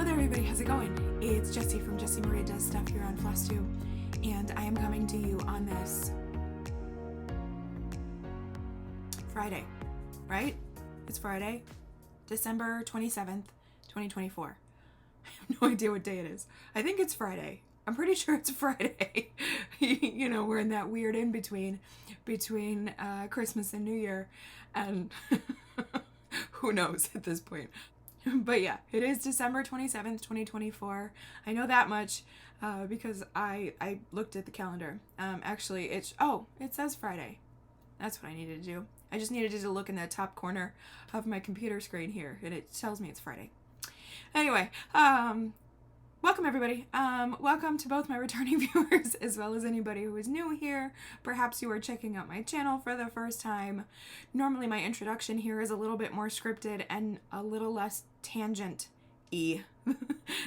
there everybody, how's it going? It's Jessie from Jessie Maria Does Stuff here on FlossTube, and I am coming to you on this Friday, right? It's Friday, December 27th, 2024. I have no idea what day it is. I think it's Friday. I'm pretty sure it's Friday. You know, we're in that weird in-between between Christmas and New Year, and who knows at this point. But yeah, it is December 27th, 2024. I know that much because I looked at the calendar. Actually, it says Friday. That's what I needed to do. I just needed to look in the top corner of my computer screen here, and it tells me it's Friday. Anyway, welcome everybody. Welcome to both my returning viewers as well as anybody who is new here. Perhaps you are checking out my channel for the first time. Normally my introduction here is a little bit more scripted and a little less tangent-y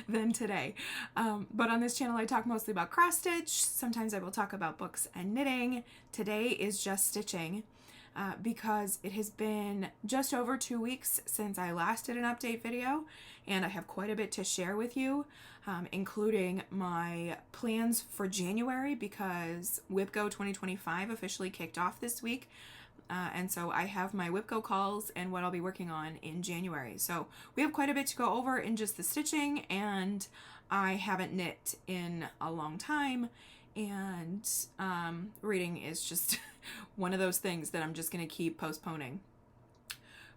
than today. But on this channel I talk mostly about cross stitch. Sometimes I will talk about books and knitting. Today is just stitching. Because it has been just over 2 weeks since I last did an update video, and I have quite a bit to share with you, including my plans for January, because WIPGO 2025 officially kicked off this week, and so I have my WIPGO calls and what I'll be working on in January. So we have quite a bit to go over in just the stitching, and I haven't knit in a long time, and reading is just one of those things that I'm just going to keep postponing.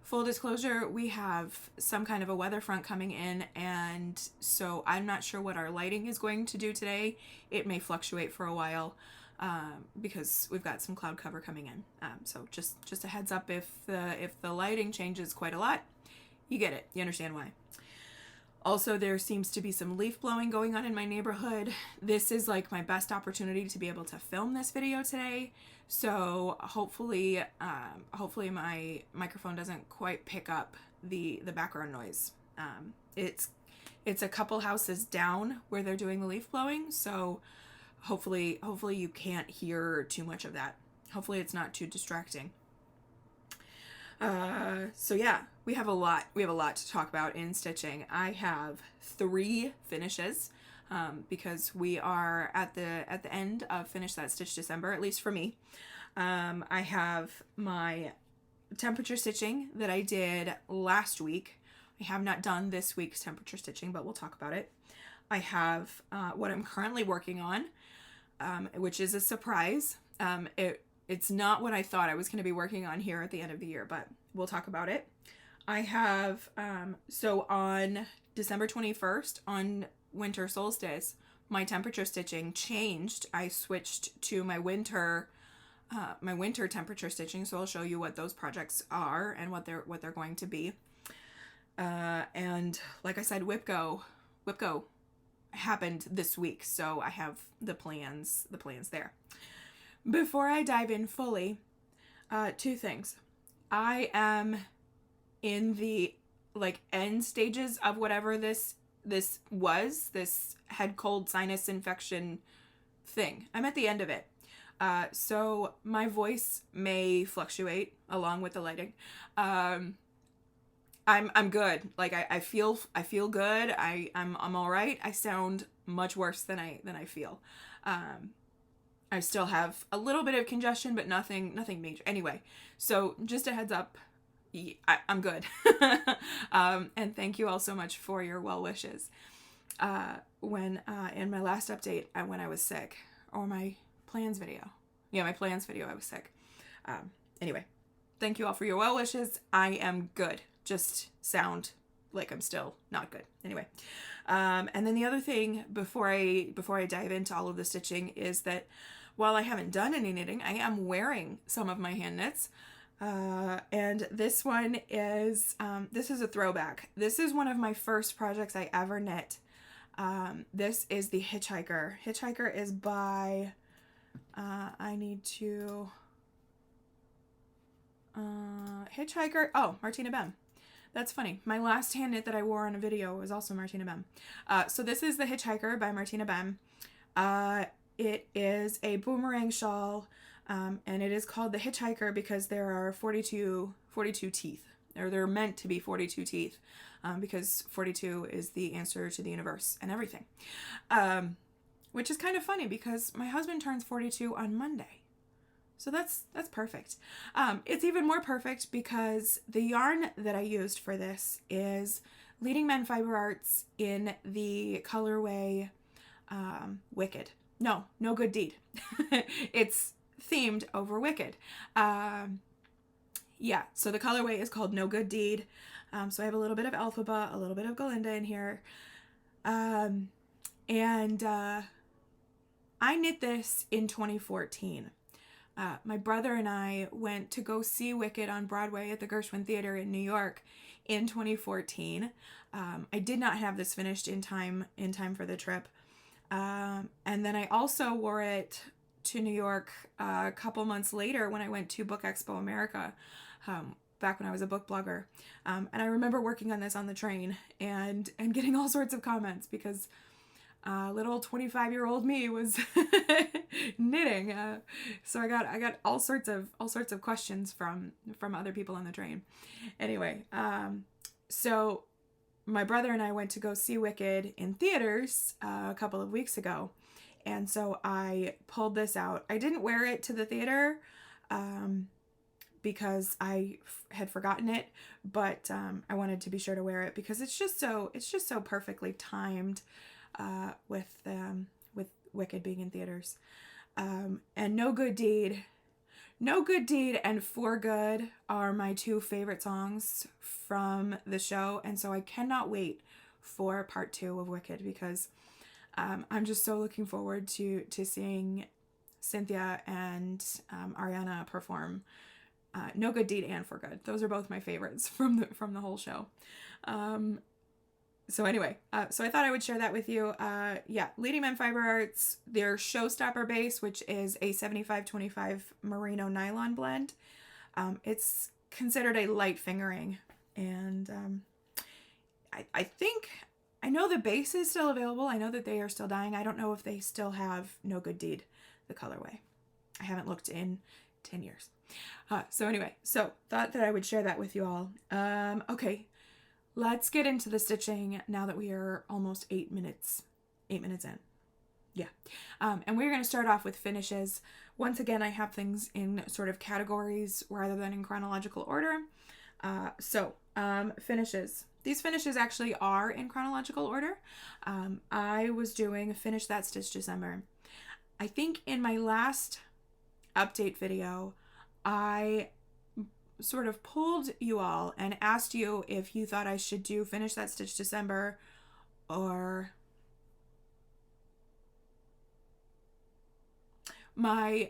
Full disclosure, we have some kind of a weather front coming in, and so I'm not sure what our lighting is going to do today. It may fluctuate for a while because we've got some cloud cover coming in. So just a heads up, if the lighting changes quite a lot, you get it. You understand why. Also, there seems to be some leaf blowing going on in my neighborhood. This is like my best opportunity to be able to film this video today. So hopefully my microphone doesn't quite pick up the background noise. It's a couple houses down where they're doing the leaf blowing. So hopefully you can't hear too much of that. Hopefully it's not too distracting. So yeah, we have a lot to talk about in stitching. I have 3 finishes, because we are at the end of Finish That Stitch December, at least for me. I have my temperature stitching that I did last week. I have not done this week's temperature stitching, but we'll talk about it. I have, what I'm currently working on, which is a surprise. It's not what I thought I was going to be working on here at the end of the year, but we'll talk about it. I have, so on December 21st, on winter solstice, my temperature stitching changed. I switched to my winter temperature stitching, so I'll show you what those projects are and what they're going to be. And like I said, WIPGO happened this week, so I have the plans there. Before I dive in fully, 2 things. I am in the end stages of whatever this head cold sinus infection thing. I'm at the end of it. So my voice may fluctuate along with the lighting. I'm good. I feel good. I'm all right. I sound much worse than I feel. I still have a little bit of congestion, but nothing major. Anyway, so just a heads up, I'm good. And thank you all so much for your well wishes. When in my last update, when I was sick, or my plans video. Yeah, my plans video, I was sick. Anyway, thank you all for your well wishes. I am good. Just sound like I'm still not good. Anyway, and then the other thing before I dive into all of the stitching is that while I haven't done any knitting, I am wearing some of my hand knits. And this one is, this is a throwback. This is one of my first projects I ever knit. This is the Hitchhiker. Hitchhiker is by, Martina Bem. That's funny. My last hand knit that I wore on a video was also Martina Bem. So this is the Hitchhiker by Martina Bem. It is a boomerang shawl, and it is called the Hitchhiker because there are 42 teeth or they're meant to be 42 teeth, because 42 is the answer to the universe and everything. Which is kind of funny because my husband turns 42 on Monday. So that's perfect. It's even more perfect because the yarn that I used for this is Leading Men Fiber Arts in the colorway Wicked. No Good Deed. It's themed over Wicked. Yeah, so the colorway is called No Good Deed. So I have a little bit of Alphaba, a little bit of Galinda in here. And I knit this in 2014. My brother and I went to go see Wicked on Broadway at the Gershwin Theater in New York in 2014. I did not have this finished in time for the trip. And then I also wore it to New York a couple months later when I went to Book Expo America, back when I was a book blogger. And I remember working on this on the train and getting all sorts of comments because little 25-year-old me was knitting. So I got all sorts of questions from other people on the train. Anyway, so my brother and I went to go see Wicked in theaters a couple of weeks ago. And so I pulled this out. I didn't wear it to the theater because I had forgotten it, but I wanted to be sure to wear it because it's just so perfectly timed with Wicked being in theaters. And No Good Deed and For Good are my two favorite songs from the show, and so I cannot wait for part 2 of Wicked because I'm just so looking forward to seeing Cynthia and Ariana perform No Good Deed and For Good. Those are both my favorites from the whole show. So anyway, so I thought I would share that with you. Yeah, Leading Men Fiber Arts, their Showstopper base, which is a 75-25 merino nylon blend. It's considered a light fingering, and I know the base is still available. I know that they are still dying. I don't know if they still have No Good Deed, the colorway. I haven't looked in 10 years. So anyway, so thought that I would share that with you all. Okay. Let's get into the stitching now that we are almost 8 minutes in. Yeah. And we're going to start off with finishes. Once again, I have things in sort of categories rather than in chronological order. Finishes. These finishes actually are in chronological order. I was doing Finish That Stitch December. I think in my last update video, I sort of pulled you all and asked you if you thought I should do Finish That Stitch December or my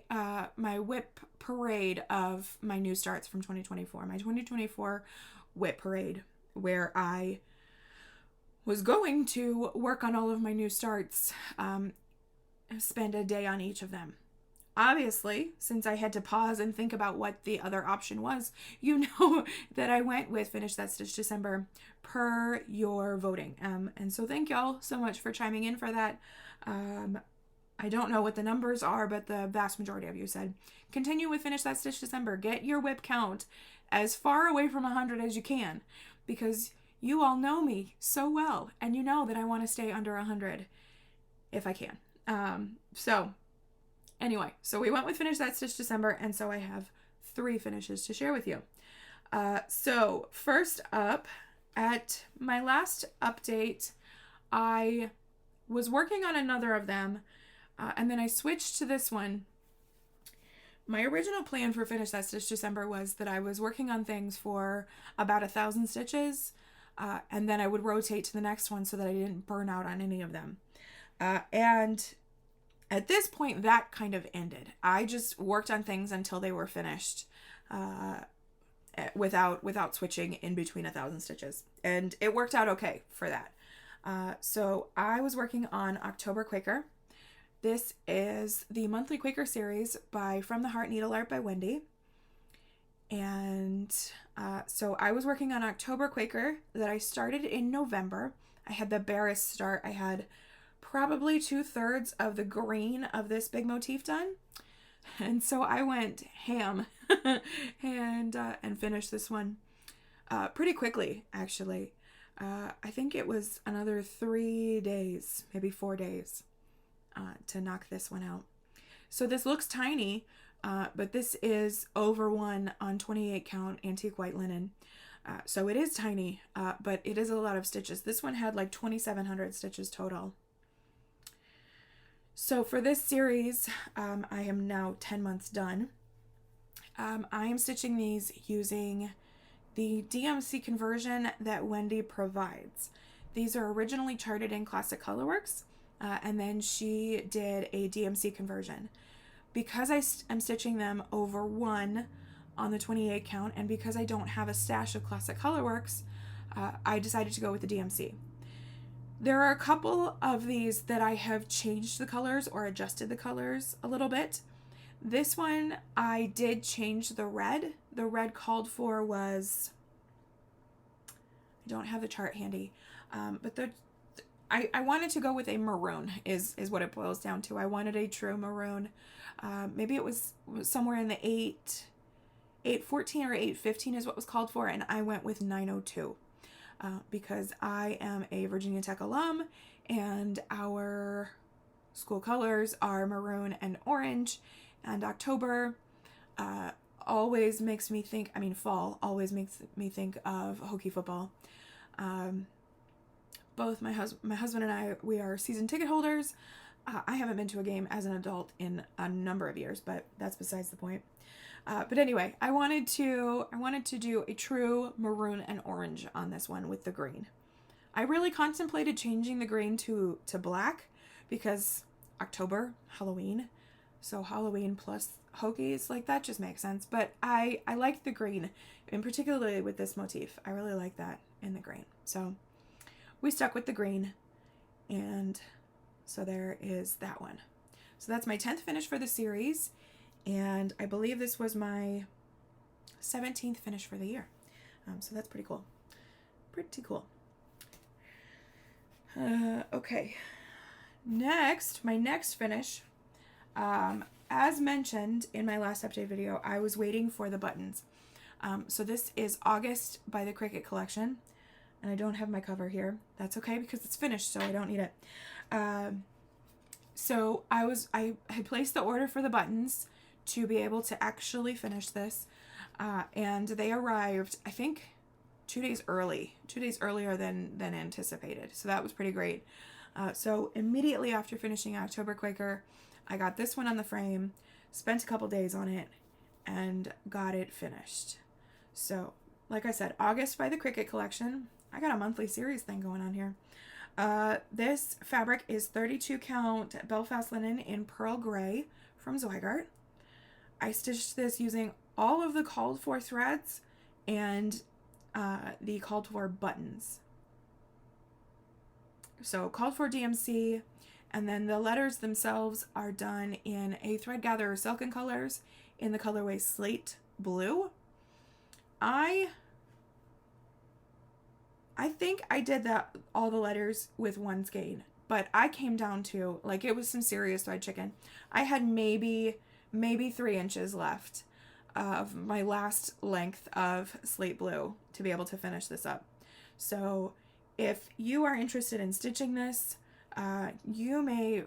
whip parade of my new starts from 2024. My 2024 whip parade where I was going to work on all of my new starts, spend a day on each of them. Obviously, since I had to pause and think about what the other option was, you know that I went with Finish That Stitch December per your voting. And so thank y'all so much for chiming in for that. I don't know what the numbers are, but the vast majority of you said, continue with Finish That Stitch December. Get your whip count as far away from 100 as you can, because you all know me so well, and you know that I want to stay under 100 if I can. Anyway, so we went with Finish That Stitch December, and so I have 3 finishes to share with you. So first up, at my last update, I was working on another of them, and then I switched to this one. My original plan for Finish That Stitch December was that I was working on things for about 1,000 stitches, and then I would rotate to the next one so that I didn't burn out on any of them. And at this point, that kind of ended. I just worked on things until they were finished, without switching in between 1,000 stitches. And it worked out okay for that. So I was working on October Quaker. This is the monthly Quaker series by From the Heart Needleart by Wendy. And so I was working on October Quaker that I started in November. I had the barest start. I had probably 2/3 of the green of this big motif done. And so I went ham and finished this one. pretty quickly, actually. I think it was another 3 days, maybe 4 days, to knock this one out. So this looks tiny, but this is over 1 on 28 count antique white linen. So it is tiny, but it is a lot of stitches. This one had like 2,700 stitches total. So for this series, I am now 10 months done. I am stitching these using the DMC conversion that Wendy provides. These are originally charted in Classic Colorworks, and then she did a DMC conversion. Because I'm stitching them over 1 on the 28 count, and because I don't have a stash of Classic Colorworks, I decided to go with the DMC. There are a couple of these that I have changed the colors or adjusted the colors a little bit. This one, I did change the red. The red called for was, I don't have the chart handy, but I wanted to go with a maroon is what it boils down to. I wanted a true maroon. Maybe it was somewhere in the 814 or 815 is what was called for, and I went with 902 because I am a Virginia Tech alum, and our school colors are maroon and orange, and October always makes me think, fall always makes me think of Hokie football. Both my husband and I, we are season ticket holders. I haven't been to a game as an adult in a number of years, but that's besides the point. But anyway, I wanted to do a true maroon and orange on this one with the green. I really contemplated changing the green to black because October, Halloween. So Halloween plus Hokies, like that just makes sense. But I like the green, and particularly with this motif. I really like that in the green. So we stuck with the green, and so there is that one. So that's my 10th finish for the series, and I believe this was my 17th finish for the year. So that's pretty cool. Pretty cool. Okay. Next, my next finish. As mentioned in my last update video, I was waiting for the buttons. So this is August by the Cricut Collection, and I don't have my cover here. That's okay because it's finished, so I don't need it. So I had placed the order for the buttons to be able to actually finish this, and they arrived, I think, 2 days earlier than anticipated. So that was pretty great. So immediately after finishing October Quaker, I got this one on the frame, spent a couple days on it, and got it finished. So, like I said, August by the Cricut Collection. I got a monthly series thing going on here. This fabric is 32 count Belfast linen in pearl gray from Zweigart. I stitched this using all of the called for threads and the called for buttons. So called for DMC, and then the letters themselves are done in a thread gatherer silken colors in the colorway slate blue. I think I did all the letters with one skein, but I came down to, like, it was some serious fried chicken. I had maybe 3 inches left of my last length of slate blue to be able to finish this up. So if you are interested in stitching this, you may,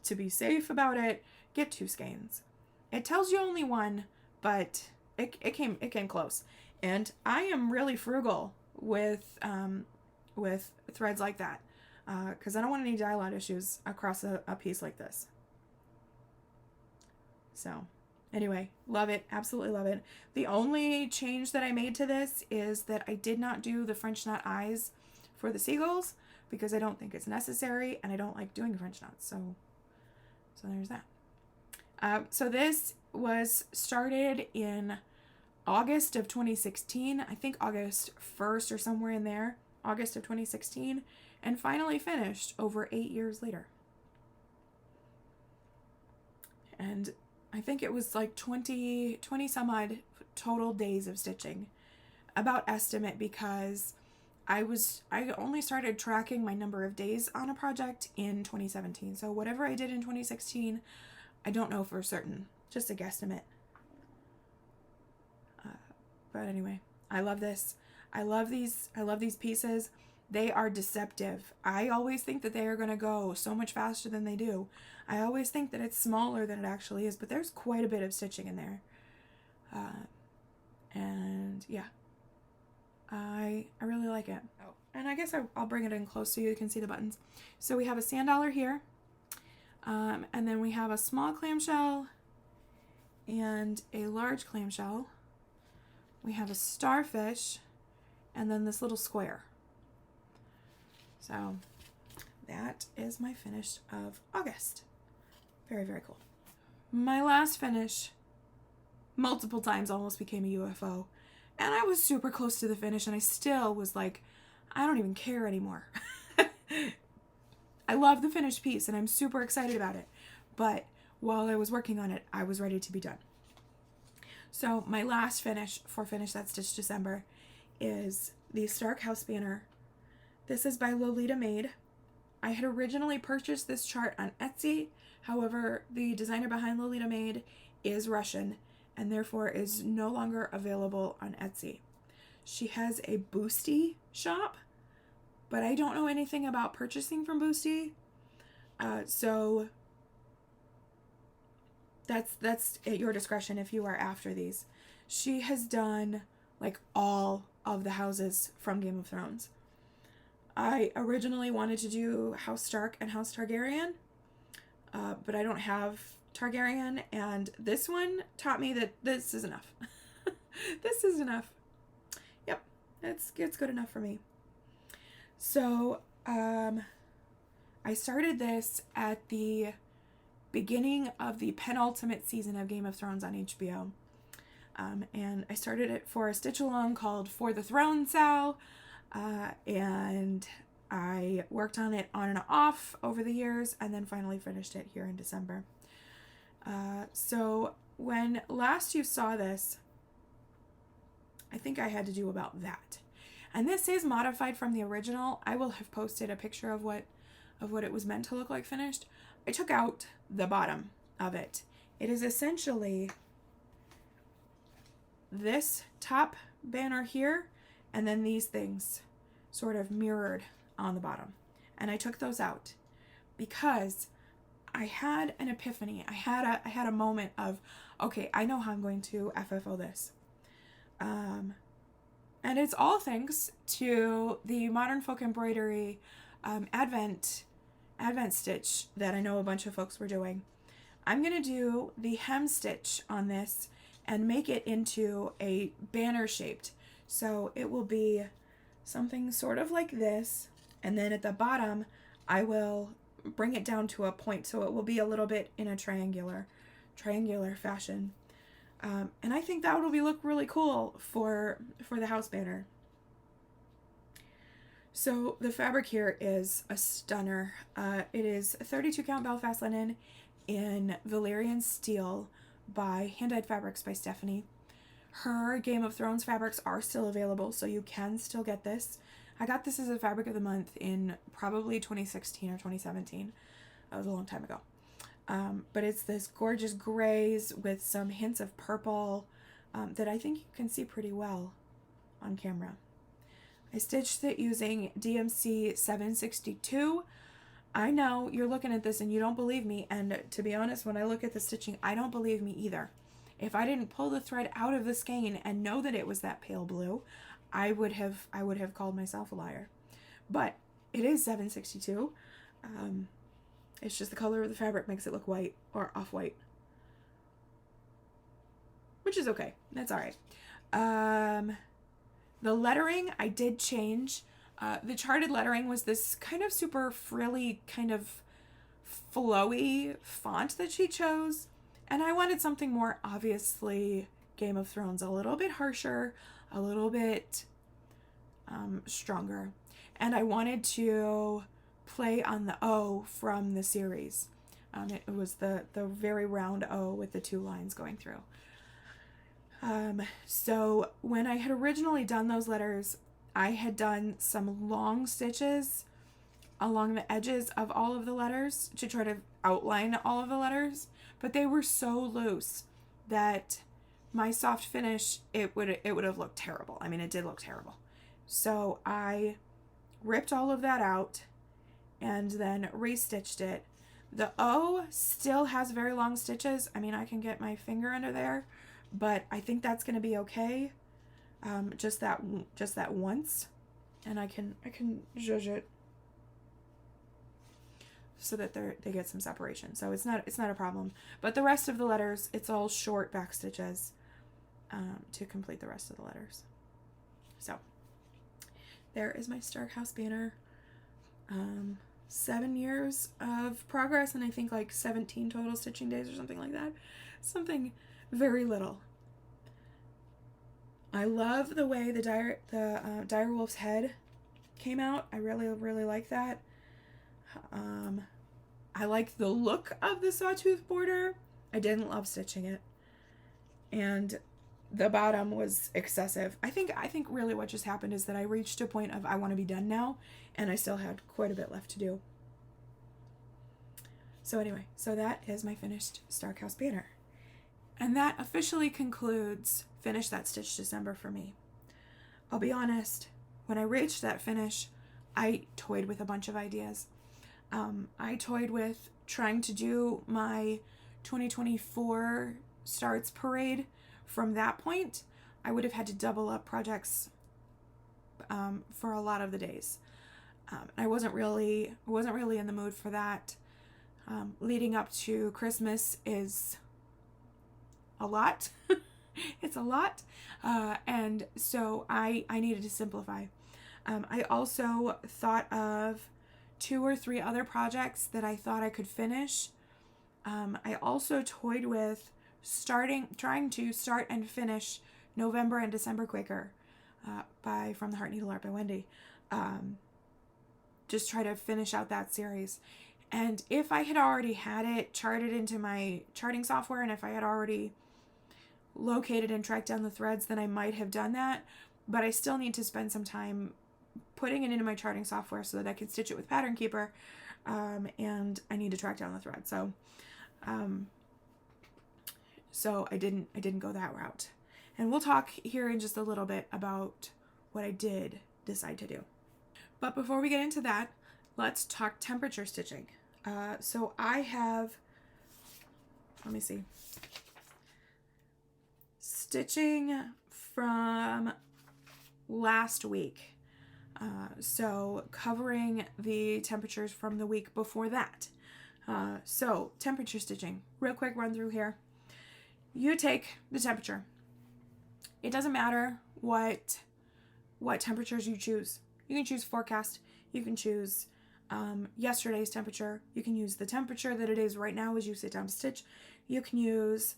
to be safe about it, get 2 skeins. It tells you only 1, but it came close. And I am really frugal with threads like that, because I don't want any dye lot issues across a piece like this. So anyway, love it, absolutely love it. The only change that I made to this is that I did not do the French knot eyes for the seagulls because I don't think it's necessary, and I don't like doing French knots. So there's that. So this was started in August of 2016, I think August 1st or somewhere in there, August of 2016, and finally finished over 8 years later. And I think it was like 20 some odd total days of stitching, about estimate, because I only started tracking my number of days on a project in 2017. So whatever I did in 2016, I don't know for certain, just a guesstimate. But anyway, I love this. I love these pieces. They are deceptive. I always think that they are going to go so much faster than they do. I always think that it's smaller than it actually is, but there's quite a bit of stitching in there. And yeah, I really like it. Oh, and I guess I'll bring it in close so you can see the buttons. So we have a sand dollar here, and then we have a small clamshell and a large clamshell. We have a starfish, and then this little square. So that is my finish of August. Very, very cool. My last finish multiple times almost became a UFO. And I was super close to the finish, and I still was like, I don't even care anymore. I love the finished piece, and I'm super excited about it. But while I was working on it, I was ready to be done. So my last finish for Finish That Stitch December is the Stark House banner. This is by Lolita Made. I had originally purchased this chart on Etsy. However, the designer behind Lolita Made is Russian and therefore is no longer available on Etsy. She has a Boosty shop, but I don't know anything about purchasing from Boosty. So that's at your discretion if you are after these. She has done like all of the houses from Game of Thrones. I originally wanted to do House Stark and House Targaryen, but I don't have Targaryen, and this one taught me that this is enough. This is enough. Yep, it's good enough for me. So I started this at the beginning of the penultimate season of Game of Thrones on HBO. And I started it for a stitch along called For the Throne Sal, and I worked on it on and off over the years, and then finally finished it here in December. So when last you saw this, I think I had to do about that. And this is modified from the original. I will have posted a picture of what it was meant to look like finished. I took out the bottom of it. It is essentially this top banner here, and then these things sort of mirrored on the bottom. And I took those out because I had an epiphany. I had a moment of, okay, I know how I'm going to FFO this. And it's all thanks to the Modern Folk Embroidery Advent stitch that I know a bunch of folks were doing. I'm going to do the hem stitch on this and make it into a banner shaped. So it will be something sort of like this, and then at the bottom I will bring it down to a point so it will be a little bit in a triangular fashion. And I think that will look really cool for the house banner. So the fabric here is a stunner. It is 32 count Belfast linen in Valyrian steel by Hand Dyed Fabrics by Stephanie. Her Game of Thrones fabrics are still available, so you can still get this. I got this as a fabric of the month in probably 2016 or 2017. That was a long time ago. But it's this gorgeous grays with some hints of purple that I think you can see pretty well on camera. I stitched it using DMC 762. I know you're looking at this and you don't believe me, and to be honest, when I look at the stitching, I don't believe me either. If I didn't pull the thread out of the skein and know that it was that pale blue, I would have called myself a liar. But it is 762. It's just the color of the fabric makes it look white or off-white, which is okay. That's all right. The lettering I did change. The charted lettering was this kind of super frilly, kind of flowy font that she chose. And I wanted something more obviously Game of Thrones, a little bit harsher, a little bit stronger. And I wanted to play on the O from the series. It was the very round O with the two lines going through. So when I had originally done those letters, I had done some long stitches along the edges of all of the letters to try to outline all of the letters, but they were so loose that my soft finish, it would have looked terrible. I mean, it did look terrible. So I ripped all of that out and then restitched it. The O still has very long stitches. I mean, I can get my finger under there, but I think that's going to be okay. Just that once, and I can zhuzh it so that they get some separation. So it's not a problem. But the rest of the letters, it's all short back stitches to complete the rest of the letters. So there is my Stark House banner. 7 years of progress, and I think like 17 total stitching days or something like that. Something very little. I love the way the dire wolf's head came out. I really like that. I like the look of the sawtooth border. I didn't love stitching it, and the bottom was excessive. I think really what just happened is that I reached a point of I want to be done now, and I still had quite a bit left to do. So anyway, so that is my finished Stark House banner. And that officially concludes Finish That Stitch December for me. I'll be honest, when I reached that finish, I toyed with a bunch of ideas. I toyed with trying to do my 2024 starts parade. From that point, I would have had to double up projects for a lot of the days. I wasn't really in the mood for that. Leading up to Christmas is a lot. It's a lot. And so I needed to simplify. I also thought of 2 or 3 other projects that I thought I could finish. I also toyed with trying to start and finish November and December Quaker from the Heart Needleart by Wendy. Just try to finish out that series. And if I had already had it charted into my charting software, and if I had already located and tracked down the threads, then I might have done that. But I still need to spend some time putting it into my charting software so that I can stitch it with Pattern Keeper, and I need to track down the thread. So I didn't go that route. And we'll talk here in just a little bit about what I did decide to do. But before we get into that, let's talk temperature stitching. So I have, let me see, stitching from last week. So covering the temperatures from the week before that. So temperature stitching, real quick run through here. You take the temperature. It doesn't matter what temperatures you choose. You can choose forecast. You can choose yesterday's temperature. You can use the temperature that it is right now as you sit down to stitch. You can use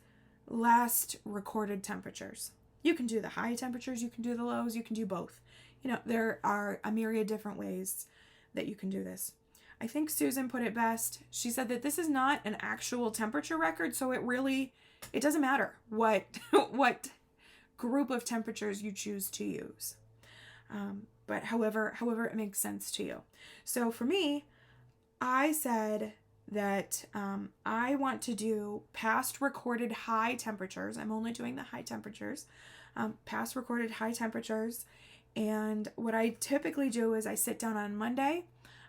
last recorded temperatures. You can do the high temperatures. You can do the lows. You can do both. You know, there are a myriad different ways that you can do this. I think Susan put it best. She said that this is not an actual temperature record, so it doesn't matter what group of temperatures you choose to use. But however it makes sense to you. So for me, I said that I want to do past recorded high temperatures. I'm only doing the high temperatures. Past recorded high temperatures. And what I typically do is I sit down on Monday.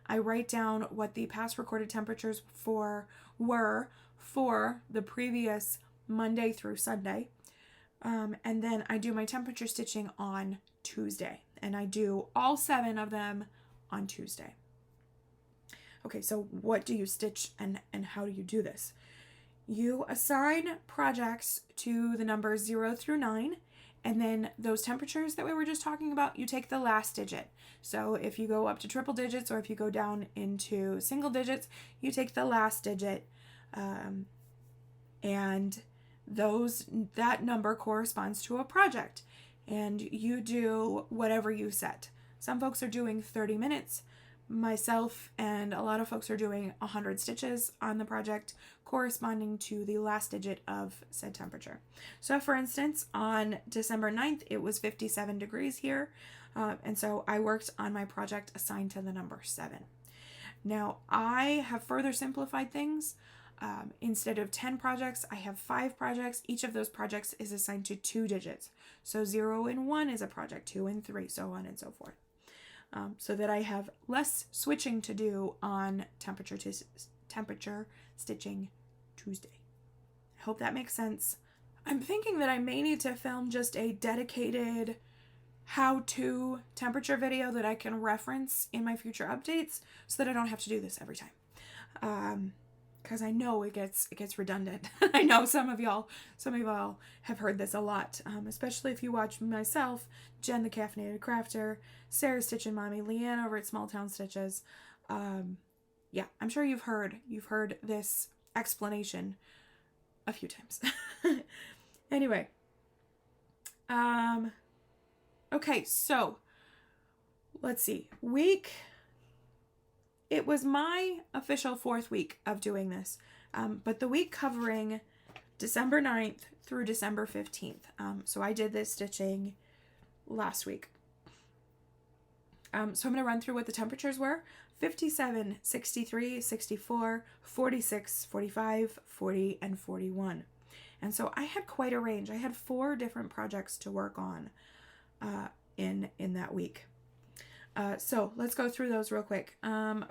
I write down what the past recorded temperatures were for the previous Monday through Sunday. And then I do my temperature stitching on Tuesday. And I do all 7 of them on Tuesday. Okay, so what do you stitch and how do you do this? You assign projects to the numbers 0 through 9. And then those temperatures that we were just talking about, you take the last digit. So if you go up to triple digits or if you go down into single digits, you take the last digit. And that number corresponds to a project. And you do whatever you set. Some folks are doing 30 minutes. Myself and a lot of folks are doing 100 stitches on the project corresponding to the last digit of said temperature. So for instance, on December 9th, it was 57 degrees here. And so I worked on my project assigned to the number 7. Now I have further simplified things. Instead of 10 projects, I have 5 projects. Each of those projects is assigned to 2 digits. So 0 and 1 is a project, 2 and 3, so on and so forth. So that I have less switching to do on temperature stitching Tuesday. I hope that makes sense. I'm thinking that I may need to film just a dedicated how-to temperature video that I can reference in my future updates so that I don't have to do this every time. Because I know it gets redundant. I know some of y'all have heard this a lot, especially if you watch myself, Jen the Caffeinated Crafter, Sarah Stitchin' Mommy, Leanne over at Small Town Stitches. Yeah, I'm sure you've heard this explanation a few times. Anyway, okay, so let's see. It was my official 4th week of doing this, but the week covering December 9th through December 15th. So I did this stitching last week. So I'm going to run through what the temperatures were. 57, 63, 64, 46, 45, 40, and 41. And so I had quite a range. I had 4 different projects to work on in that week. So let's go through those real quick.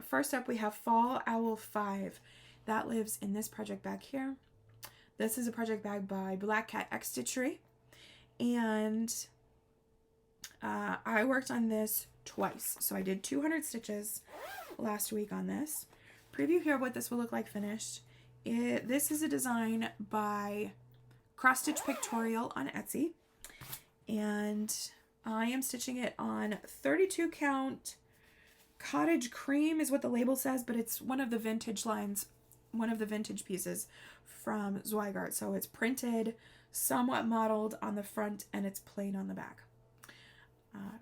First up, we have Fall Owl 5. That lives in this project bag here. This is a project bag by Black Cat X Stitchery. And I worked on this twice. So I did 200 stitches last week on this. Preview here of what this will look like finished. This is a design by Cross Stitch Pictorial on Etsy. And I am stitching it on 32 count Cottage Cream is what the label says, but it's one of the vintage lines, one of the vintage pieces from Zweigart. So it's printed, somewhat modeled on the front, and it's plain on the back.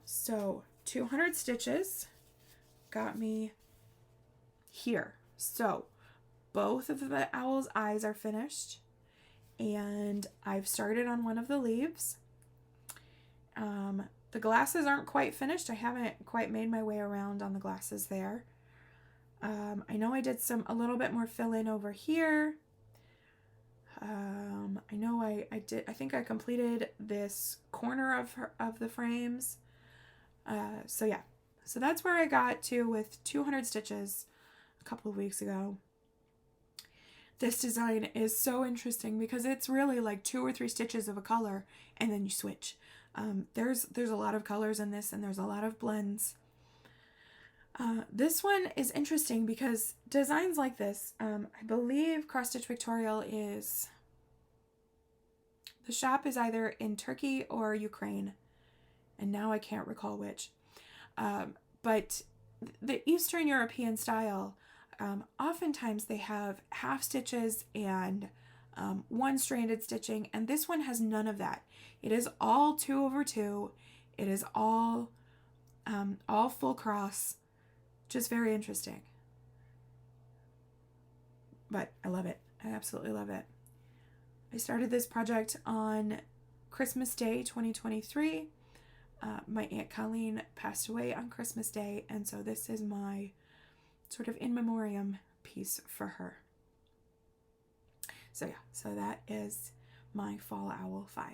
So 200 stitches got me here. So both of the owl's eyes are finished, and I've started on one of the leaves. The glasses aren't quite finished. I haven't quite made my way around on the glasses there. I know I did a little bit more fill in over here. I know I think I completed this corner of the frames. So yeah, so that's where I got to with 200 stitches a couple of weeks ago. This design is so interesting because it's really like 2 or 3 stitches of a color and then you switch. There's a lot of colors in this, and there's a lot of blends. This one is interesting because designs like this, I believe Cross Stitch Pictorial the shop is either in Turkey or Ukraine, and now I can't recall which. But the Eastern European style, oftentimes they have half stitches and one stranded stitching, and this one has none of that. It is all 2/2. It is all full cross. Just very interesting. But I love it. I absolutely love it. I started this project on Christmas Day 2023. My Aunt Colleen passed away on Christmas Day, and so this is my sort of in memoriam piece for her. So yeah, so that is my Fall Owl 5.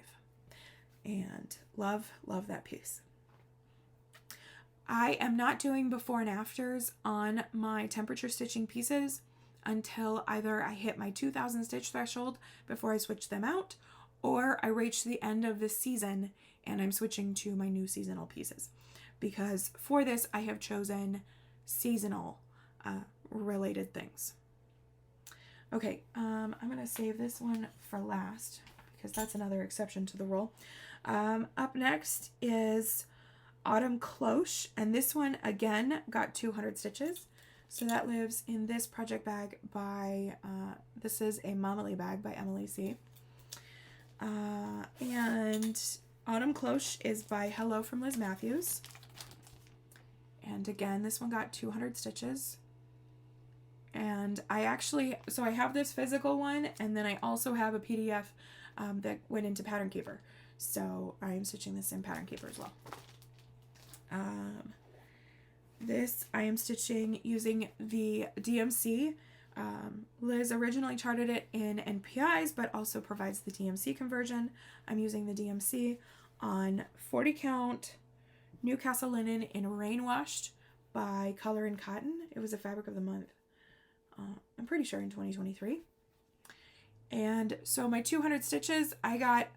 And love that piece. I am not doing before and afters on my temperature stitching pieces until either I hit my 2,000 stitch threshold before I switch them out, or I reach the end of the season and I'm switching to my new seasonal pieces. Because for this, I have chosen seasonal related things. Okay, I'm going to save this one for last because that's another exception to the rule. Up next is Autumn Cloche, and this one again got 200 stitches. So that lives in this project bag by, this is a Momily bag by Emily C. And Autumn Cloche is by Hello from Liz Mathews. And again, this one got 200 stitches. And I have this physical one, and then I also have a PDF that went into Pattern Keeper. So I am stitching this in Pattern Keeper as well. This I am stitching using the DMC Liz originally charted it in NPIs, but also provides the DMC conversion. I'm using the DMC on 40 count Newcastle linen in rain washed by Color and Cotton. It was a fabric of the month. I'm pretty sure in 2023. And so my 200 stitches, I got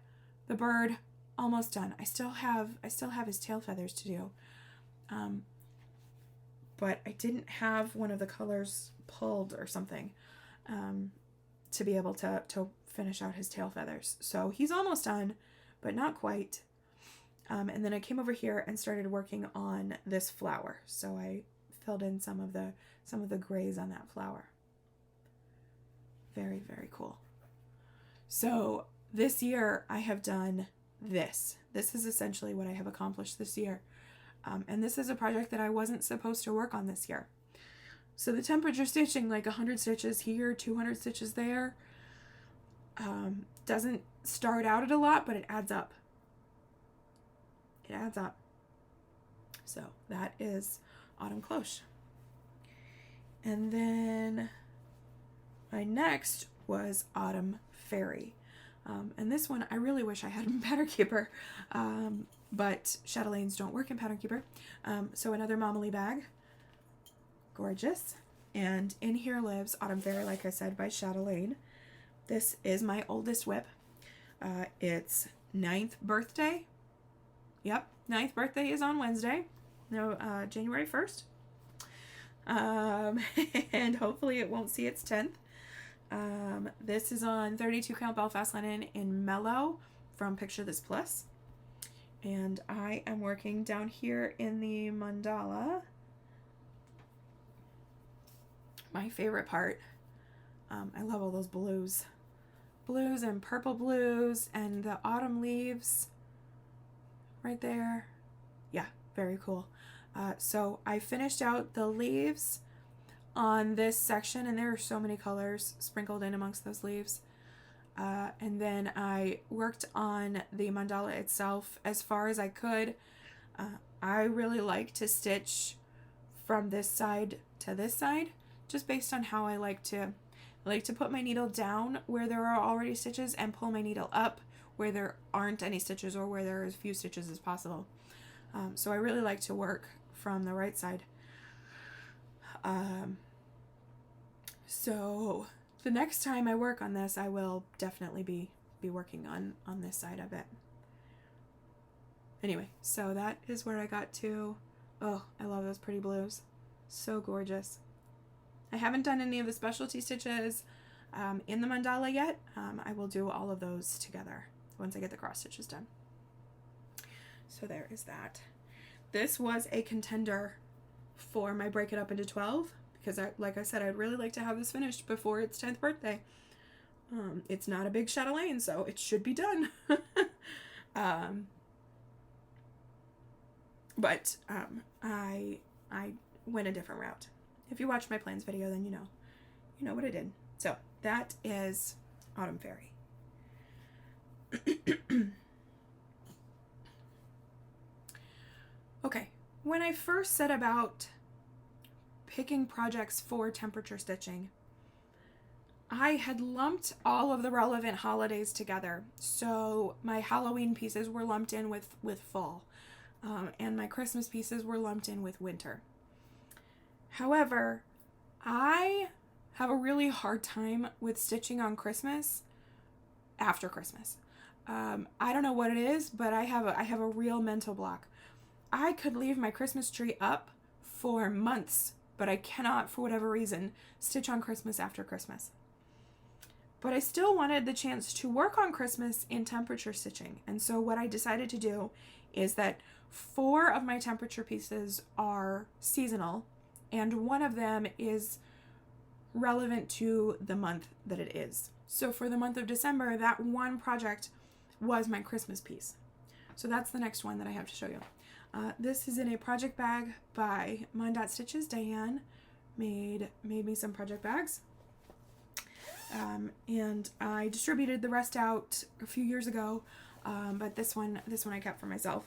the bird almost done. I still have his tail feathers to do. But I didn't have one of the colors pulled or something to be able to finish out his tail feathers. So he's almost done, but not quite. And then I came over here and started working on this flower. So I filled in some of the grays on that flower. Very, very cool. So this year I have done this. This is essentially what I have accomplished this year. And this is a project that I wasn't supposed to work on this year. So the temperature stitching, like 100 stitches here, 200 stitches there, doesn't start out at a lot, but it adds up. It adds up. So that is Autumn Cloche. And then my next was Autumn Fairy. And this one, I really wish I had in Pattern Keeper, but Chatelaines don't work in Pattern Keeper. So another Momely bag. Gorgeous. And in here lives Autumn Fairy, like I said, by Chatelaine. This is my oldest whip. It's 9th birthday. Yep, 9th birthday is on Wednesday. No, January 1st. And hopefully it won't see its 10th. This is on 32 count Belfast linen in Mellow from Picture This Plus. And I am working down here in the mandala. My favorite part. I love all those blues. Blues and purple blues and the autumn leaves right there. Yeah, very cool. So I finished out the leaves on this section, and there are so many colors sprinkled in amongst those leaves. And then I worked on the mandala itself as far as I could. I really like to stitch from this side to this side, just based on how I like to put my needle down where there are already stitches and pull my needle up where there aren't any stitches or where there are as few stitches as possible. So I really like to work from the right side. So the next time I work on this, I will definitely be working on this side of it. Anyway, so that is where I got to. Oh, I love those pretty blues. So gorgeous. I haven't done any of the specialty stitches in the mandala yet. I will do all of those together once I get the cross stitches done. So there is that. This was a contender for my Break It Up into 12 because, like I said, I'd really like to have this finished before its 10th birthday. It's not a big Chatelaine, so it should be done. But I went a different route. If you watch my plans video, then you know what I did. So that is Autumn Fairy. Okay, when I first set about picking projects for temperature stitching, I had lumped all of the relevant holidays together. So my Halloween pieces were lumped in with fall, and my Christmas pieces were lumped in with winter. However, I have a really hard time with stitching on Christmas after Christmas. I don't know what it is, but I have a real mental block. I could leave my Christmas tree up for months, but I cannot, for whatever reason, stitch on Christmas after Christmas. But I still wanted the chance to work on Christmas in temperature stitching. And so what I decided to do is that 4 of my temperature pieces are seasonal, and 1 of them is relevant to the month that it is. So for the month of December, that one project was my Christmas piece. So that's the next one that I have to show you. This is in a project bag by Mon Stitches. Diane made me some project bags. And I distributed the rest out a few years ago, but this one I kept for myself.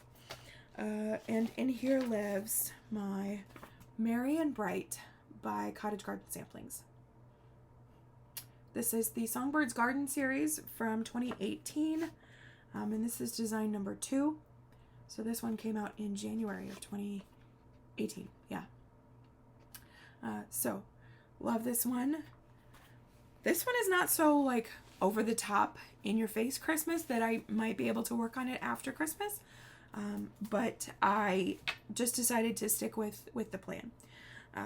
And in here lives my Merry and Bright by Cottage Garden Samplings. This is the Songbirds Garden series from 2018. And this is design number 2. So this one came out in January of 2018. Yeah. So love this one. This one is not so like over the top in your face Christmas that I might be able to work on it after Christmas. But I just decided to stick with the plan.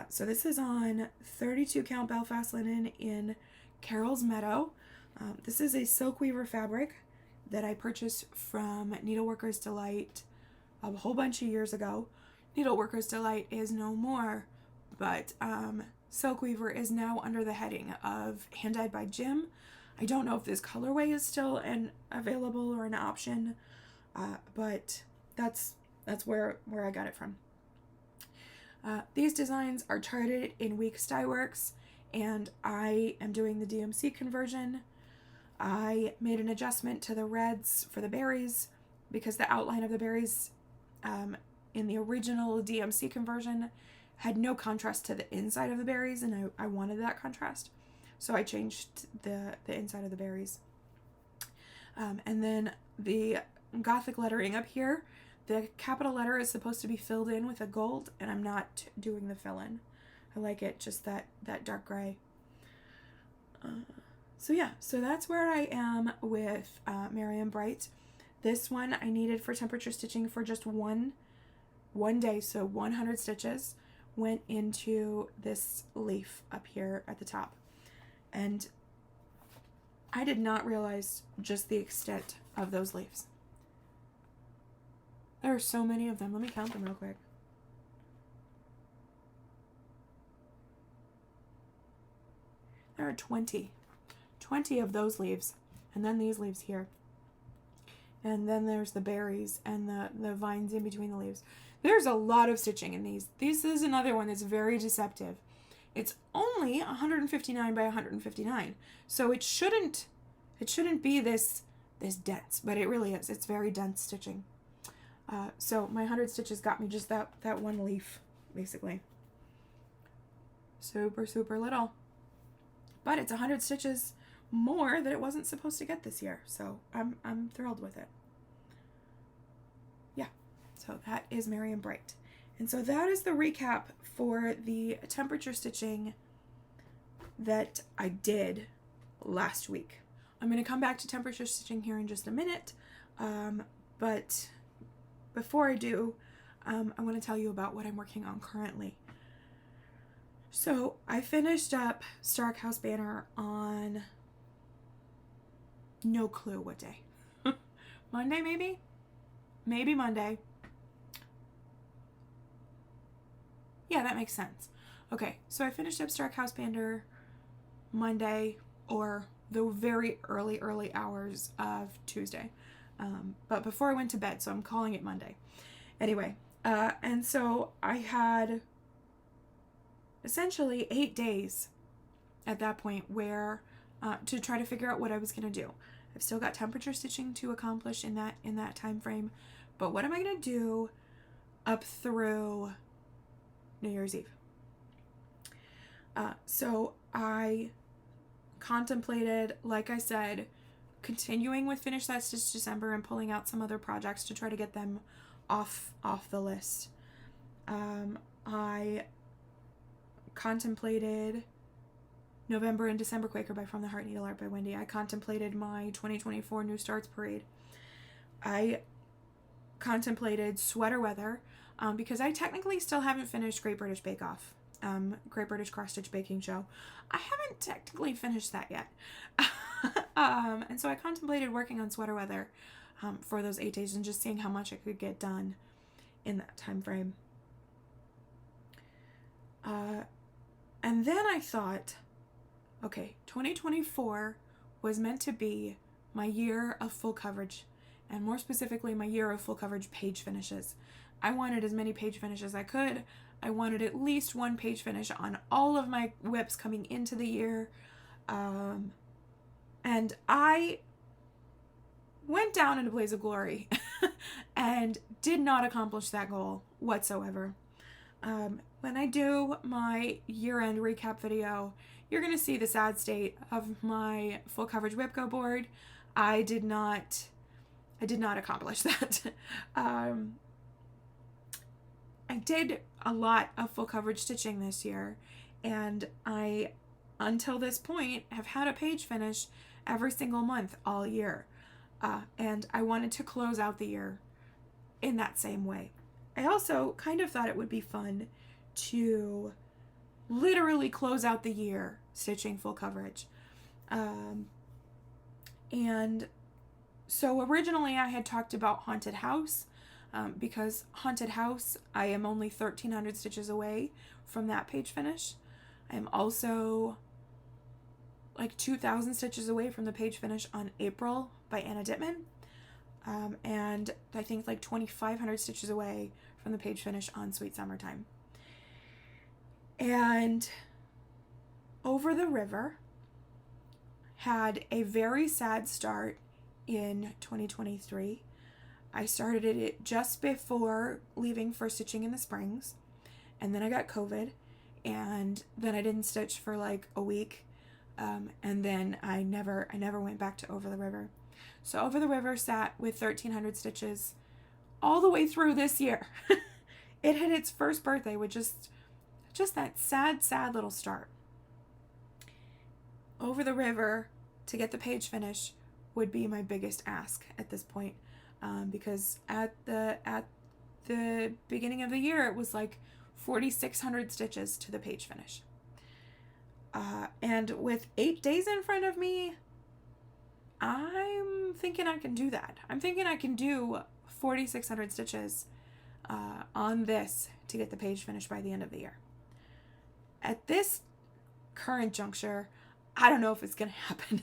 So this is on 32 count Belfast linen in Carol's Meadow. This is a silk weaver fabric that I purchased from Needleworker's Delight a whole bunch of years ago. Needleworker's Delight is no more, but silk weaver is now under the heading of Hand Dyed by Jim. I don't know if this colorway is still available or an option, but that's where I got it from. These designs are charted in Weeks Dye Works, and I am doing the DMC conversion. I made an adjustment to the reds for the berries because the outline of the berries in the original DMC conversion had no contrast to the inside of the berries, and I wanted that contrast. So I changed the inside of the berries. And then the Gothic lettering up here, the capital letter is supposed to be filled in with a gold, and I'm not doing the fill-in. I like it just that dark gray. So yeah, so that's where I am with Merry and Bright. This one I needed for temperature stitching for just one day, so 100 stitches went into this leaf up here at the top. And I did not realize just the extent of those leaves. There are so many of them. Let me count them real quick. There are 20 of those leaves, and then these leaves here. And then there's the berries and the vines in between the leaves. There's a lot of stitching in these. This is another one that's very deceptive. It's only 159 by 159, so it shouldn't be this dense, but it really is. It's very dense stitching. So my 100 stitches got me just that one leaf, basically. Super, super little. But it's 100 stitches more that it wasn't supposed to get this year, so I'm thrilled with it. Yeah, so that is Merry and Bright. And so that is the recap for the temperature stitching that I did last week. I'm going to come back to temperature stitching here in just a minute, but before I do, I want to tell you about what I'm working on currently. So I finished up Stark House Banner on no clue what day. Monday, maybe? Maybe Monday. Yeah, that makes sense. Okay, so I finished up Stark House Banner Monday, or the very early hours of Tuesday. But before I went to bed, so I'm calling it Monday. Anyway, and so I had essentially 8 days at that point where to try to figure out what I was going to do. I've still got temperature stitching to accomplish in that time frame, but what am I going to do up through New Year's Eve? So I contemplated, like I said, continuing with Finish That Stitch December and pulling out some other projects to try to get them off the list. I contemplated November and December Quaker by From the Heart Needleart by Wendy. I contemplated my 2024 New Starts Parade. I contemplated Sweater Weather because I technically still haven't finished Great British Bake Off. Great British Cross Stitch Baking Show. I haven't technically finished that yet. And so I contemplated working on Sweater Weather for those 8 days and just seeing how much I could get done in that time frame. And then I thought, okay, 2024 was meant to be my year of full coverage, and more specifically, my year of full coverage page finishes. I wanted as many page finishes as I could. I wanted at least one page finish on all of my whips coming into the year. And I went down in a blaze of glory and did not accomplish that goal whatsoever. When I do my year-end recap video, you're going to see the sad state of my full coverage whipco board. I did not accomplish that. I did a lot of full coverage stitching this year, and I, until this point, have had a page finish every single month all year. And I wanted to close out the year in that same way. I also kind of thought it would be fun to literally close out the year stitching full coverage. And so originally I had talked about Haunted House, because Haunted House, I am only 1,300 stitches away from that page finish. I am also like 2,000 stitches away from the page finish on April by Anna Dittman. And I think like 2,500 stitches away from the page finish on Sweet Summertime. And Over the River had a very sad start in 2023. I started it just before leaving for stitching in the Springs, and then I got COVID, and then I didn't stitch for like a week, and then I never went back to Over the River. So Over the River sat with 1,300 stitches all the way through this year. It hit its first birthday with just that sad little start. Over the River, to get the page finish, would be my biggest ask at this point, because at the beginning of the year it was like 4,600 stitches to the page finish, and with 8 days in front of me, I'm thinking I can do that. I'm thinking I can do 4,600 stitches on this to get the page finish by the end of the year. At this current juncture, I don't know if it's going to happen.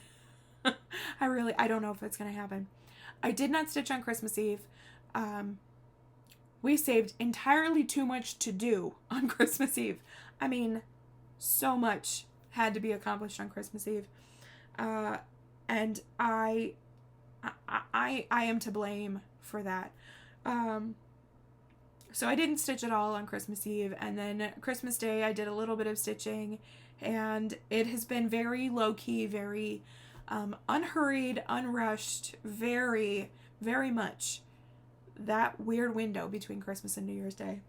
I don't know if it's going to happen. I did not stitch on Christmas Eve. We saved entirely too much to do on Christmas Eve. I mean, so much had to be accomplished on Christmas Eve. And I am to blame for that. So I didn't stitch at all on Christmas Eve, and then Christmas Day I did a little bit of stitching, and it has been very low-key, very unhurried, unrushed, very, very much that weird window between Christmas and New Year's Day.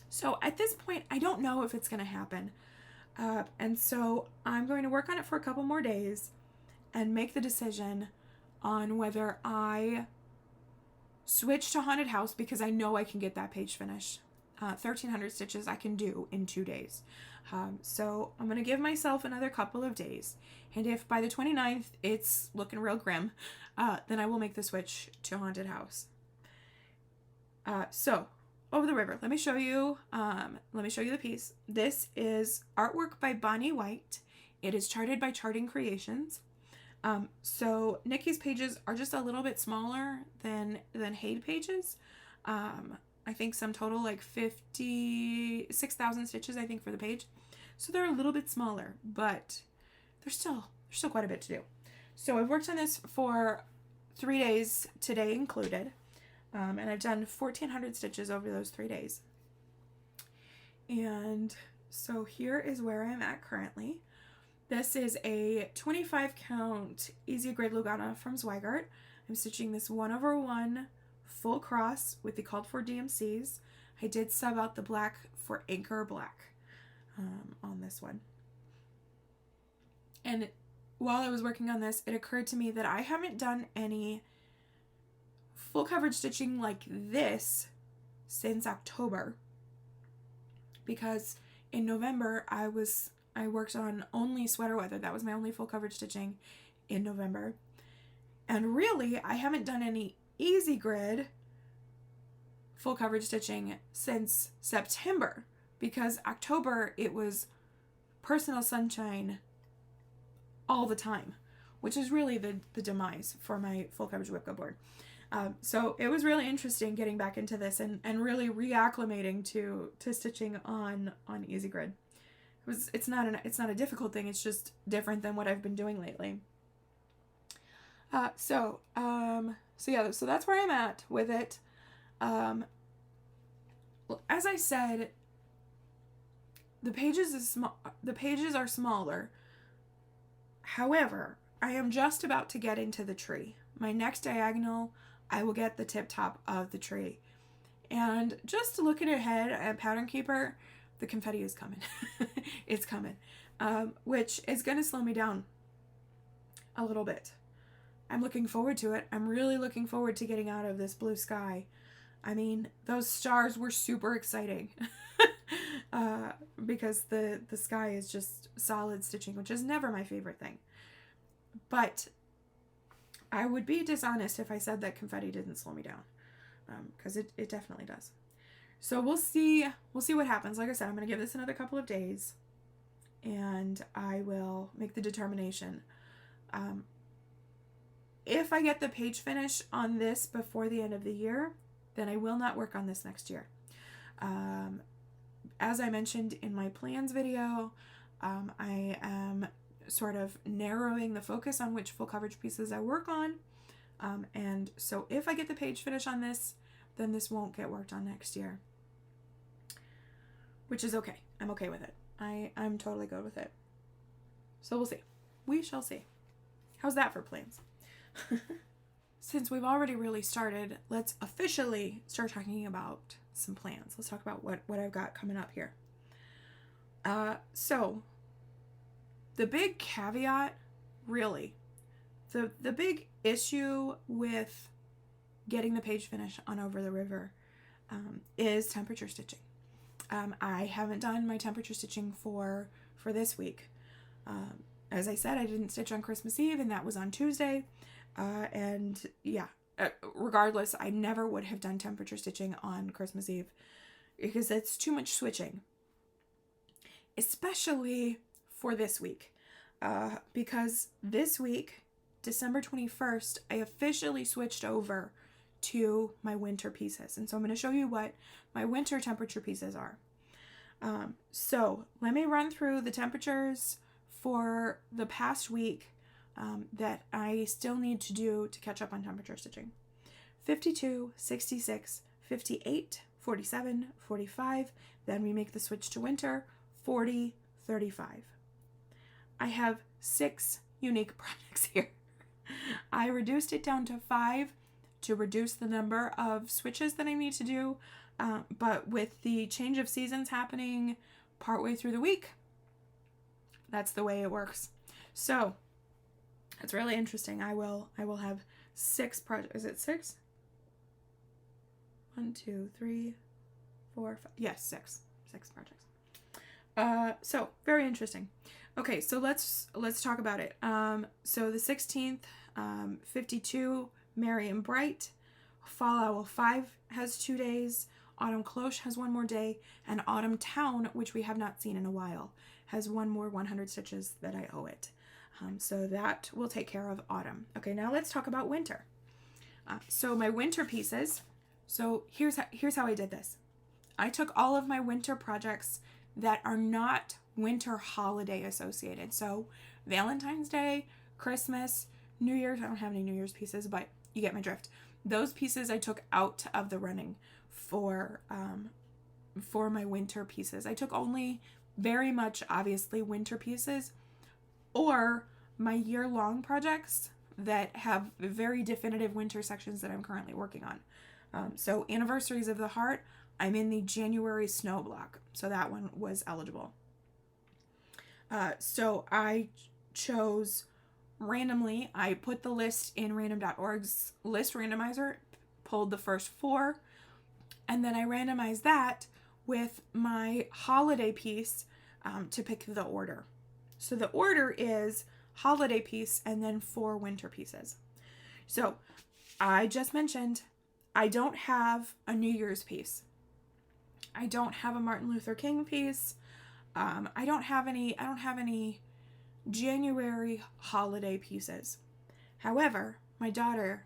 So at this point, I don't know if it's going to happen. And so I'm going to work on it for a couple more days and make the decision on whether I switch to Haunted House, because I know I can get that page finish. 1,300 stitches I can do in 2 days. So I'm going to give myself another couple of days. And if by the 29th it's looking real grim, then I will make the switch to Haunted House. So Over the River, let me show you the piece. This is artwork by Bonnie White. It is charted by Charting Creations. So Nikki's pages are just a little bit smaller than Haid pages. I think some total like 56,000 stitches, I think, for the page. So they're a little bit smaller, but there's still quite a bit to do. So I've worked on this for 3 days, today included. And I've done 1,400 stitches over those 3 days. And so here is where I'm at currently. This is a 25 count Easy Grid Lugana from Zweigart. I'm stitching this 1/1 full cross with the called for DMCs. I did sub out the black for Anchor Black on this one. And while I was working on this, it occurred to me that I haven't done any full coverage stitching like this since October, because in November I worked on only Sweater Weather. That was my only full coverage stitching in November. And really, I haven't done any Easy Grid full coverage stitching since September, because October it was Personal Sunshine all the time, which is really the demise for my full coverage whipco board. So it was really interesting getting back into this and really reacclimating to stitching on Easy Grid. It's not a difficult thing. It's just different than what I've been doing lately. So that's where I'm at with it. As I said, the pages are smaller. However, I am just about to get into the tree. My next diagonal, I will get the tip top of the tree. And just looking ahead at Pattern Keeper, the confetti is coming. It's coming. Which is going to slow me down a little bit. I'm looking forward to it. I'm really looking forward to getting out of this blue sky. I mean, those stars were super exciting. Because the sky is just solid stitching, which is never my favorite thing. But I would be dishonest if I said that confetti didn't slow me down, because it definitely does. So we'll see what happens. Like I said, I'm going to give this another couple of days, and I will make the determination. If I get the page finish on this before the end of the year, then I will not work on this next year. As I mentioned in my plans video, I am sort of narrowing the focus on which full coverage pieces I work on. And so if I get the page finish on this, then this won't get worked on next year. Which is okay. I'm okay with it. I'm totally good with it. So we'll see. We shall see. How's that for plans? Since we've already really started, let's officially start talking about some plans. Let's talk about what I've got coming up here. So the big caveat, really, the big issue with getting the page finish on Over the River is temperature stitching. I haven't done my temperature stitching for this week. As I said, I didn't stitch on Christmas Eve, and that was on Tuesday. And yeah, regardless, I never would have done temperature stitching on Christmas Eve because it's too much switching, especially for this week. Because this week, December 21st, I officially switched over to my winter pieces. And so I'm going to show you what my winter temperature pieces are. So let me run through the temperatures for the past week that I still need to do to catch up on temperature stitching. 52, 66, 58, 47, 45, then we make the switch to winter, 40, 35. I have 6 unique projects here. I reduced it down to 5 to reduce the number of switches that I need to do, but with the change of seasons happening partway through the week, that's the way it works. So it's really interesting. I will have 6 projects. Is it 6? 1, 2, 3, 4, 5. Yes, 6 projects. So very interesting. Okay, so let's talk about it. So the 16th, 52, Merry and Bright. Fall Owl 5 has 2 days. Autumn Cloche has 1 more day, and Autumn Town, which we have not seen in a while, has 1 more 100 stitches that I owe it. So that will take care of autumn. Okay, now let's talk about winter. So my winter pieces. So here's how I did this. I took all of my winter projects that are not winter holiday associated. So Valentine's Day, Christmas, New Year's. I don't have any New Year's pieces, but you get my drift. Those pieces I took out of the running for my winter pieces. I took only very much obviously winter pieces, or my year-long projects that have very definitive winter sections that I'm currently working on. So Anniversaries of the Heart, I'm in the January snow block, so that one was eligible. So I chose randomly. I put the list in random.org's list randomizer, pulled the first 4, and then I randomized that with my holiday piece to pick the order. So the order is holiday piece and then 4 winter pieces. So I just mentioned I don't have a New Year's piece. I don't have a Martin Luther King piece. I don't have any January holiday pieces. However, my daughter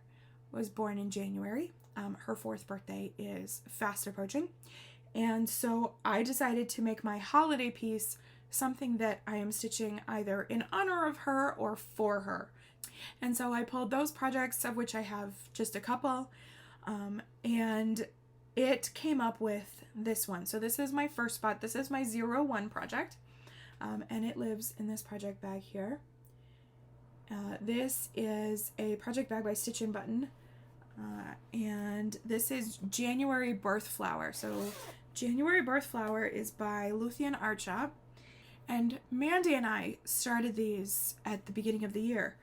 was born in January. Her 4th birthday is fast approaching. And so I decided to make my holiday piece something that I am stitching either in honor of her or for her. And so I pulled those projects, of which I have just a couple, and it came up with this one. So this is my first spot. This is my 01 project. And it lives in this project bag here. This is a project bag by Stitch and Button. And this is January Birth Flower. So January Birth Flower is by Luthien Art Shop. And Mandy and I started these at the beginning of the year.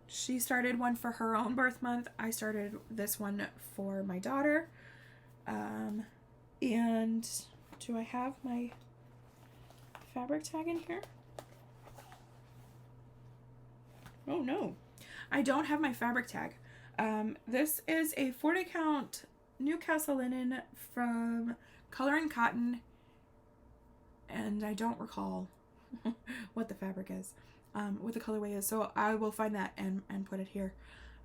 She started one for her own birth month. I started this one for my daughter. And do I have my fabric tag in here? Oh no, I don't have my fabric tag. This is a 40 count Newcastle linen from Color and Cotton, and I don't recall what the fabric is, what the colorway is, so I will find that and put it here.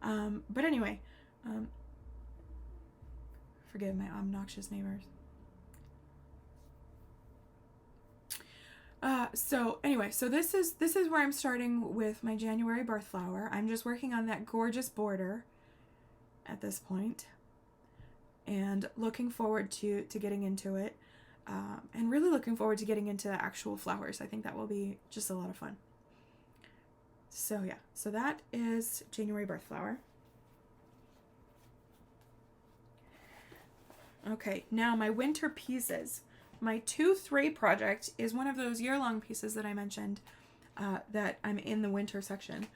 But anyway, forgive my obnoxious neighbors. So this is where I'm starting with my January Birth Flower. I'm just working on that gorgeous border at this point, and looking forward to getting into it, and really looking forward to getting into the actual flowers. I think that will be just a lot of fun. So yeah, so that is January Birth Flower. Okay, now my winter pieces. My 2-3 project is one of those year-long pieces that I mentioned that I'm in the winter section.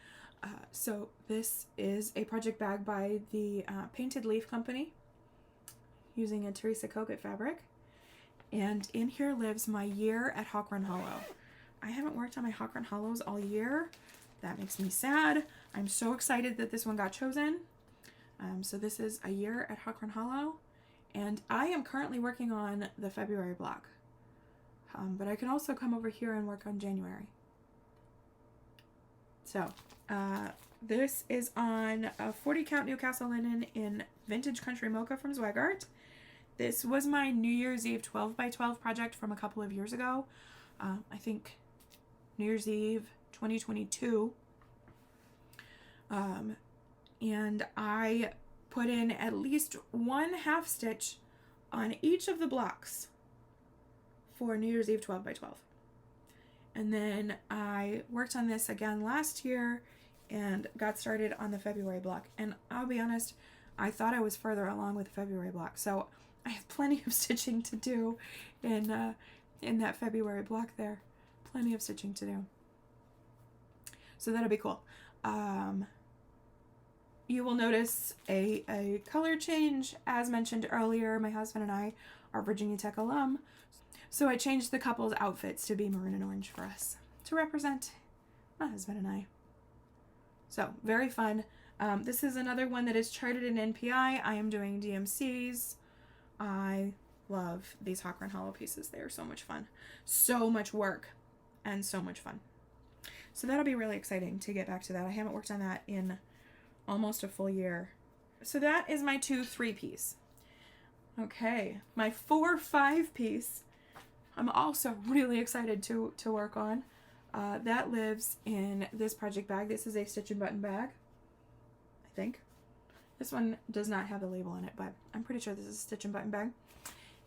So this is a project bag by the Painted Leaf Company using a Teresa Kogut fabric. And in here lives my year at Hawk Run Hollow. I haven't worked on my Hawk Run Hollows all year. That makes me sad. I'm so excited that this one got chosen. So this is a year at Hawk Run Hollow. And I am currently working on the February block. But I can also come over here and work on January. So, this is on a 40 count Newcastle linen in Vintage Country Mocha from Zweigart. This was my New Year's Eve 12 by 12 project from a couple of years ago. I think New Year's Eve 2022. And I put in at least one half stitch on each of the blocks for New Year's Eve 12 by 12. And then I worked on this again last year and got started on the February block. And I'll be honest, I thought I was further along with the February block. So I have plenty of stitching to do in that February block there. Plenty of stitching to do. So that'll be cool. You will notice a color change. As mentioned earlier, my husband and I are Virginia Tech alum, so I changed the couple's outfits to be maroon and orange for us to represent my husband and I. So very fun. This is another one that is charted in NPI. I am doing DMCs. I love these Hawk Run Hollow pieces. They are so much fun. So much work and so much fun. So that'll be really exciting to get back to that. I haven't worked on that in almost a full year. So that is my 2-3 piece. Okay, my 4-5 piece I'm also really excited to work on. That lives in this project bag. This is a Stitch and Button bag, I think. This one does not have the label on it, but I'm pretty sure this is a Stitch and Button bag.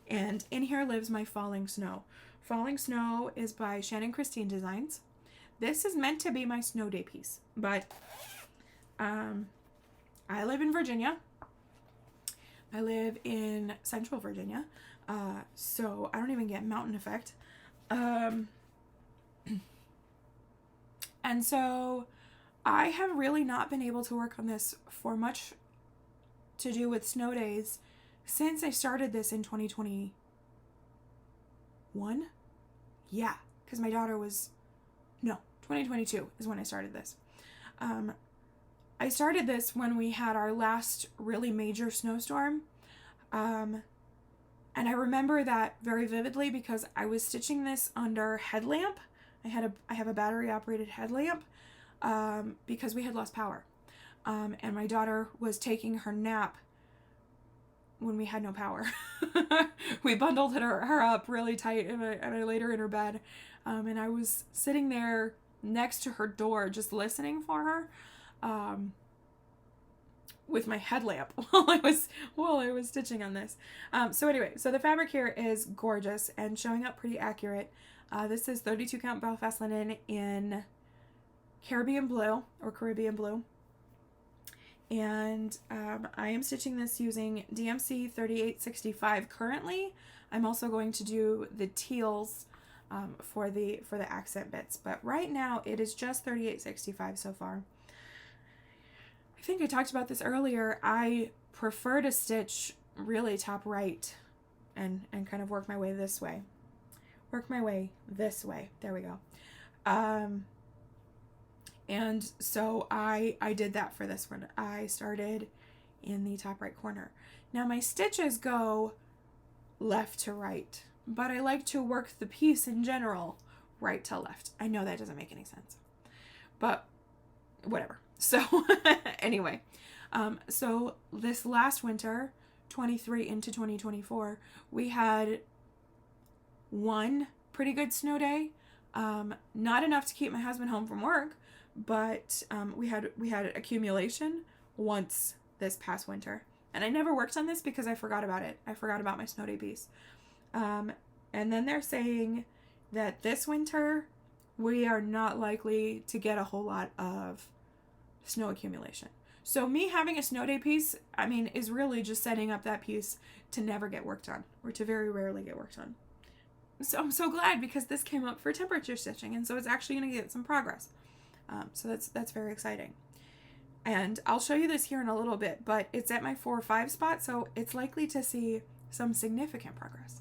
And in here lives my Falling Snow. Falling Snow is by Shannon Christine Designs. This is meant to be my snow day piece, but I live in Virginia. I live in Central Virginia, so I don't even get mountain effect. And so I have really not been able to work on this for much to do with snow days since I started this in 2021. Yeah, because my daughter was, no, 2022 is when I started this. I started this when we had our last really major snowstorm. And I remember that very vividly because I was stitching this under headlamp. I have a battery operated headlamp because we had lost power. And my daughter was taking her nap when we had no power. We bundled her up really tight and I laid her in her bed. And I was sitting there next to her door just listening for her. with my headlamp while I was stitching on this. So anyway, so the fabric here is gorgeous and showing up pretty accurate. This is 32 count Belfast linen in Caribbean blue. And I am stitching this using DMC 3865 currently. I'm also going to do the teals for the accent bits, but right now it is just 3865 so far. I think I talked about this earlier. I prefer to stitch really top right and kind of work my way this way. There we go. And so I did that for this one. I started in the top right corner. Now my stitches go left to right, but I like to work the piece in general right to left. I know that doesn't make any sense, but whatever. So anyway, so this last winter, 23 into 2024, we had one pretty good snow day. Not enough to keep my husband home from work, but we had accumulation once this past winter. And I never worked on this because I forgot about it. I forgot about my snow day piece. And then they're saying that this winter we are not likely to get a whole lot of snow accumulation. So me having a snow day piece, I mean, is really just setting up that piece to never get worked on, or to very rarely get worked on. So I'm so glad, because this came up for temperature stitching, and so it's actually going to get some progress. So that's very exciting. And I'll show you this here in a little bit, but it's at my 4 or 5 spot, so it's likely to see some significant progress.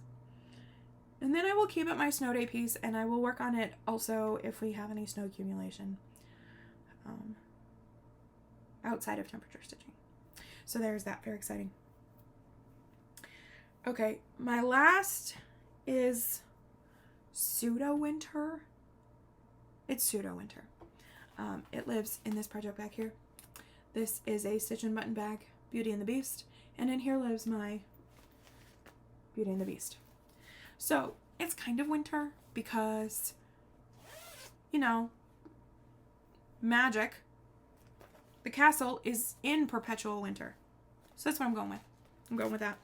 And then I will keep it my snow day piece, and I will work on it also if we have any snow accumulation outside of temperature stitching. So there's that, very exciting. Okay, my last is pseudo winter. It's pseudo winter. It lives in this project back here. This is a stitch and button bag, Beauty and the Beast, and in here lives my Beauty and the Beast. So it's kind of winter because, you know, magic. The castle is in perpetual winter. So that's what I'm going with. I'm going with that.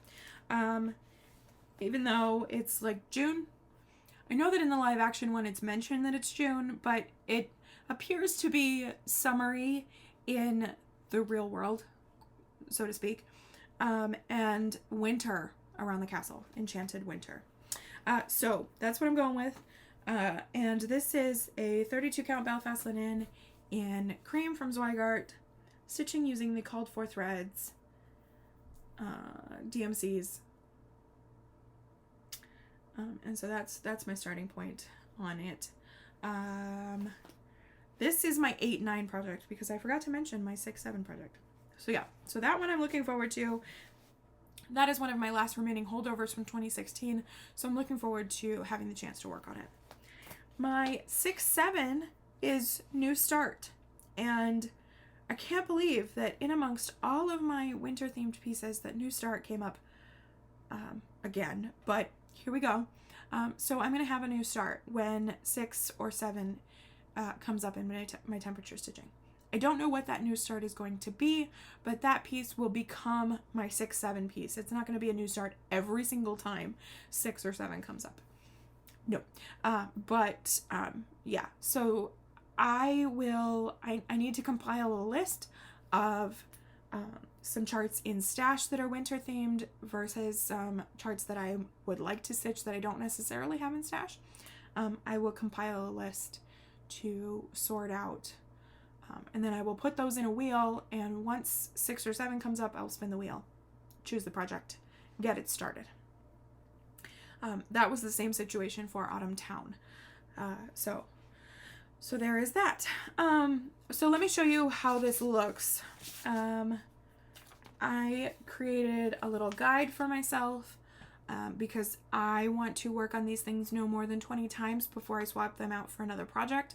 Even though it's like June. I know that in the live action one it's mentioned that it's June, but it appears to be summery in the real world, so to speak. And winter around the castle. Enchanted winter. So that's what I'm going with. And this is a 32 count Belfast linen in cream from Zweigart. Stitching using the called for threads, DMCs, and so that's my starting point on it. This is my 8-9 project because I forgot to mention my 6-7 project. So yeah, so that one I'm looking forward to. That is one of my last remaining holdovers from 2016, so I'm looking forward to having the chance to work on it. My 6-7 is New Start, and I can't believe that in amongst all of my winter themed pieces that New Start came up again, but here we go. So I'm going to have a new start when 6 or 7 comes up in my temperature stitching. I don't know what that new start is going to be, but that piece will become my 6-7 piece. It's not going to be a new start every single time 6 or 7 comes up. No. Yeah, so I need to compile a list of some charts in stash that are winter themed versus some charts that I would like to stitch that I don't necessarily have in stash. I will compile a list to sort out, and then I will put those in a wheel, and once 6 or 7 comes up, I'll spin the wheel, choose the project, get it started. That was the same situation for Autumn Town. So there is that. So let me show you how this looks. I created a little guide for myself because I want to work on these things no more than 20 times before I swap them out for another project.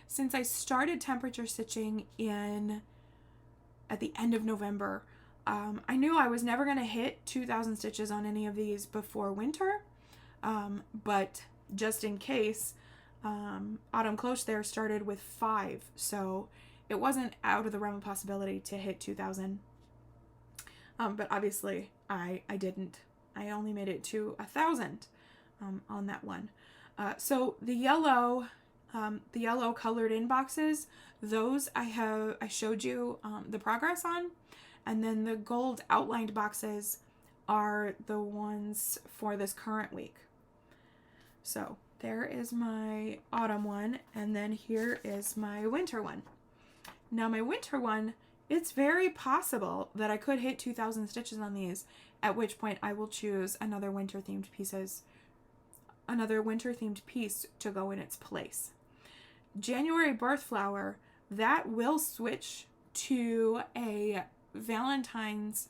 Since I started temperature stitching at the end of November, I knew I was never going to hit 2,000 stitches on any of these before winter, but just in case, Autumn Cloche there started with 5, so it wasn't out of the realm of possibility to hit 2,000 But obviously I didn't. I only made it to 1,000 on that one. So the yellow colored in boxes, those I showed you the progress on, and then the gold outlined boxes are the ones for this current week. So there is my autumn one, and then here is my winter one. Now my winter one, it's very possible that I could hit 2,000 stitches on these, at which point I will choose another winter themed piece to go in its place. January birth flower, that will switch to a Valentine's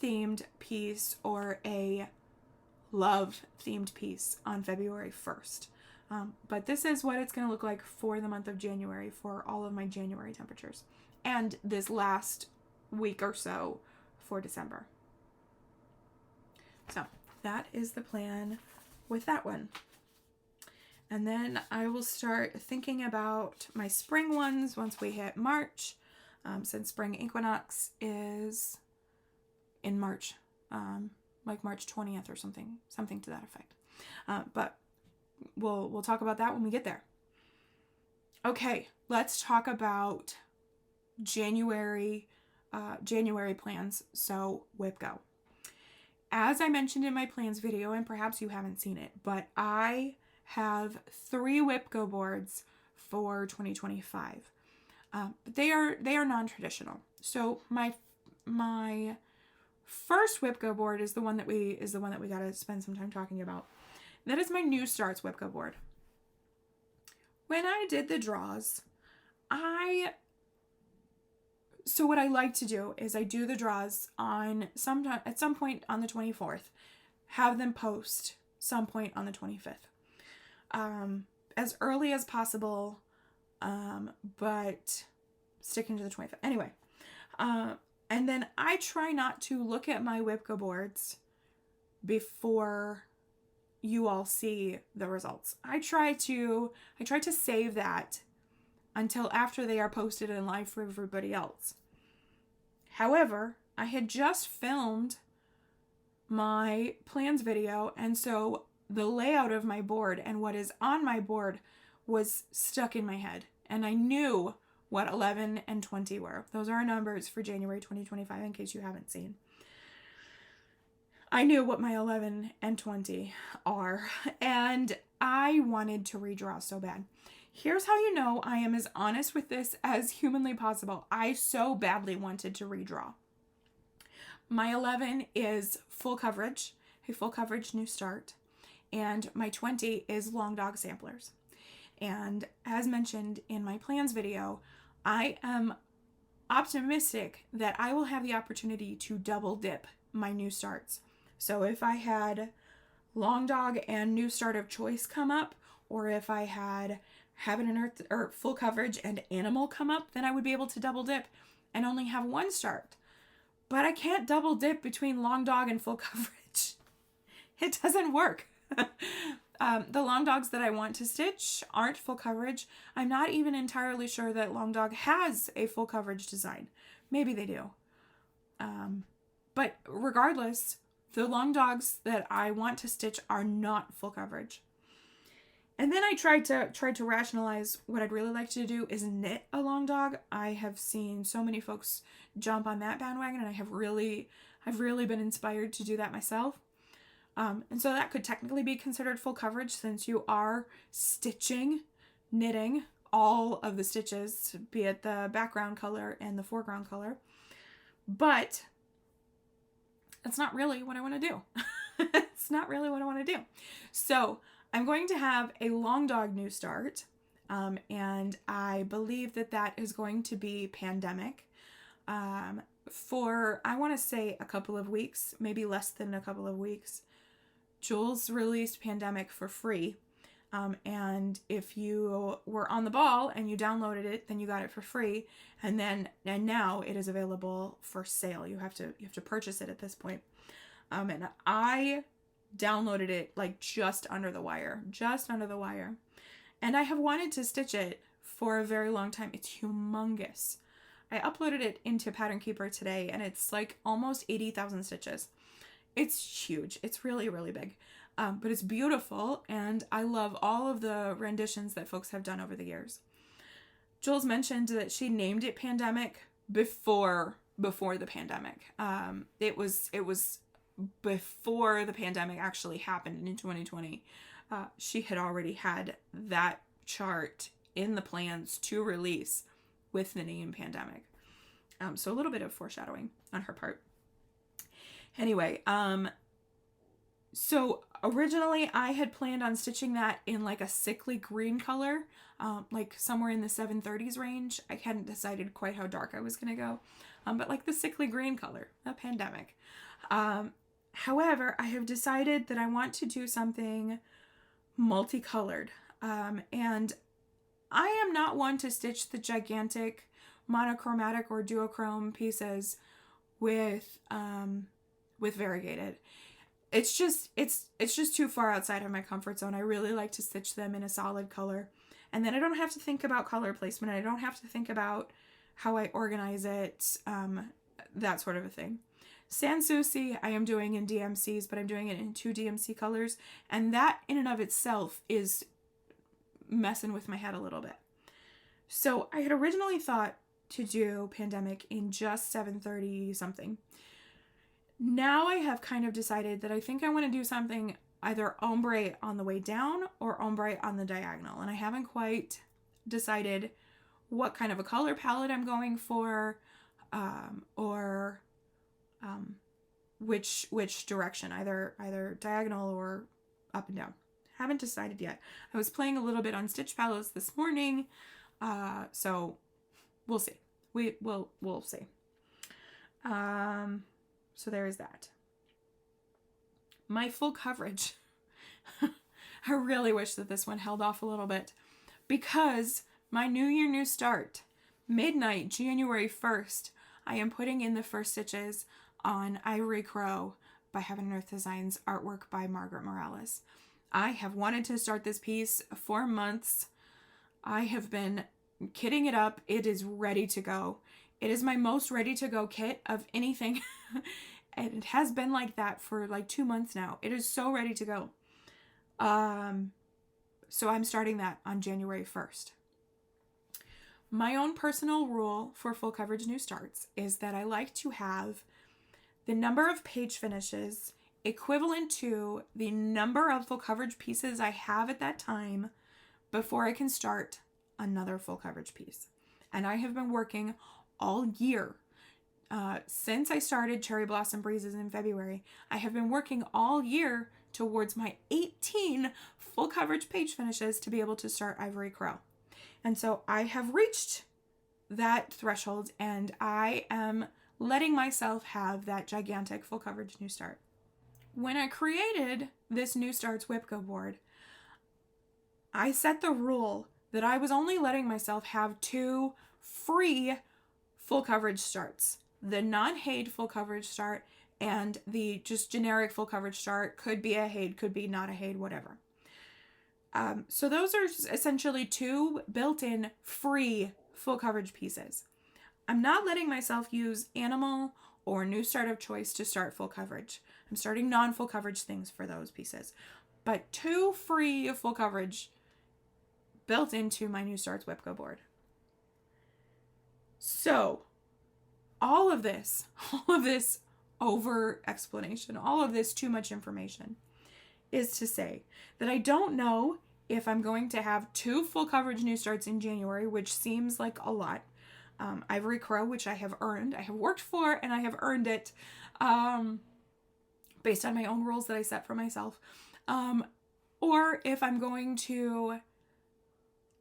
themed piece or a love themed piece on February 1st. But this is what it's going to look like for the month of January for all of my January temperatures. And this last week or so for December. So that is the plan with that one. And then I will start thinking about my spring ones once we hit March, since spring equinox is in March, like March 20th or something to that effect. But we'll talk about that when we get there. Okay, let's talk about January plans. So whip go. As I mentioned in my plans video, and perhaps you haven't seen it, but I have 3 whip go boards for 2025. They are non-traditional. So my first whip go board is the one that we got to spend some time talking about. That is my New Starts whip go board. When I did the draws, so what I like to do is I do the draws at some point on the 24th, have them post some point on the 25th. As early as possible, but sticking to the 25th. Anyway, and then I try not to look at my whip go boards before you all see the results. I try to save that until after they are posted and live for everybody else. However, I had just filmed my plans video, and so the layout of my board and what is on my board was stuck in my head, and I knew what 11 and 20 were. Those are our numbers for January 2025, in case you haven't seen. I knew what my 11 and 20 are, and I wanted to redraw so bad. Here's how you know I am as honest with this as humanly possible. I so badly wanted to redraw. My 11 is full coverage, a full coverage New Start, and my 20 is long dog samplers. And as mentioned in my plans video, I am optimistic that I will have the opportunity to double dip my New Starts. So if I had long dog and New Start of choice come up, or if I had Heaven and Earth or full coverage and animal come up, then I would be able to double dip and only have one start. But I can't double dip between long dog and full coverage. It doesn't work. The long dogs that I want to stitch aren't full coverage. I'm not even entirely sure that long dog has a full coverage design. Maybe they do. But regardless, the long dogs that I want to stitch are not full coverage. And then I tried to rationalize what I'd really like to do is knit a long dog. I have seen so many folks jump on that bandwagon, and I've really been inspired to do that myself. And so that could technically be considered full coverage, since you are knitting all of the stitches, be it the background color and the foreground color. But that's not really what I want to do. It's not really what I want to do. So I'm going to have a long dog New Start, and I believe that is going to be Pandemic for, I want to say, a couple of weeks, maybe less than a couple of weeks. Jules released Pandemic for free, and if you were on the ball and you downloaded it, then you got it for free, and now it is available for sale. You have to purchase it at this point, and I downloaded it like just under the wire, and I have wanted to stitch it for a very long time. It's humongous. I uploaded it into Pattern Keeper today, and it's like almost 80,000 stitches. It's huge. It's really, really big. But it's beautiful, and I love all of the renditions that folks have done over the years. Jules mentioned that she named it Pandemic before the pandemic. It was before the pandemic actually happened in 2020. She had already had that chart in the plans to release with the name Pandemic. So a little bit of foreshadowing on her part. Anyway, so originally I had planned on stitching that in like a sickly green color, like somewhere in the 730s range. I hadn't decided quite how dark I was going to go, but like the sickly green color, a Pandemic. However, I have decided that I want to do something multicolored, and I am not one to stitch the gigantic monochromatic or duochrome pieces with variegated. It's just too far outside of my comfort zone. I really like to stitch them in a solid color, and then I don't have to think about color placement. I don't have to think about how I organize it, that sort of a thing. Sans Souci I am doing in DMCs, but I'm doing it in 2 DMC colors, and that in and of itself is messing with my head a little bit. So I had originally thought to do Pandemic in just 730 something. Now I have kind of decided that I think I want to do something either ombre on the way down or ombre on the diagonal, and I haven't quite decided what kind of a color palette I'm going for, or which direction, either diagonal or up and down. Haven't decided yet. I was playing a little bit on Stitch Palettes this morning, so we'll see. We'll see. So there is that. My full coverage. I really wish that this one held off a little bit, because my New Year, New Start, midnight, January 1st, I am putting in the first stitches on Ivory Crow by Heaven and Earth Designs, artwork by Margaret Morales. I have wanted to start this piece for months. I have been kitting it up. It is ready to go. It is my most ready to go kit of anything. And it has been like that for like 2 months now. It is so ready to go. So I'm starting that on January 1st. My own personal rule for full coverage new starts is that I like to have the number of page finishes equivalent to the number of full coverage pieces I have at that time before I can start another full coverage piece. And I have been working all year. Since I started Cherry Blossom Breezes in February, I have been working all year towards my 18 full coverage page finishes to be able to start Ivory Crow. And so I have reached that threshold, and I am letting myself have that gigantic full coverage new start. When I created this New Starts WIPCO board, I set the rule that I was only letting myself have 2 free full coverage starts. The non-HAID full coverage start and the just generic full coverage start. Could be a HAID, could be not a HAID, whatever. So those are essentially 2 built-in free full coverage pieces. I'm not letting myself use Animal or New Start of Choice to start full coverage. I'm starting non-full coverage things for those pieces. But 2 free full coverage built into my New Starts WIPCO board. So all of this over explanation, all of this too much information is to say that I don't know if I'm going to have 2 full coverage new starts in January, which seems like a lot. Ivory Crow, which I have earned, I have worked for, and I have earned it based on my own rules that I set for myself. Or if I'm going to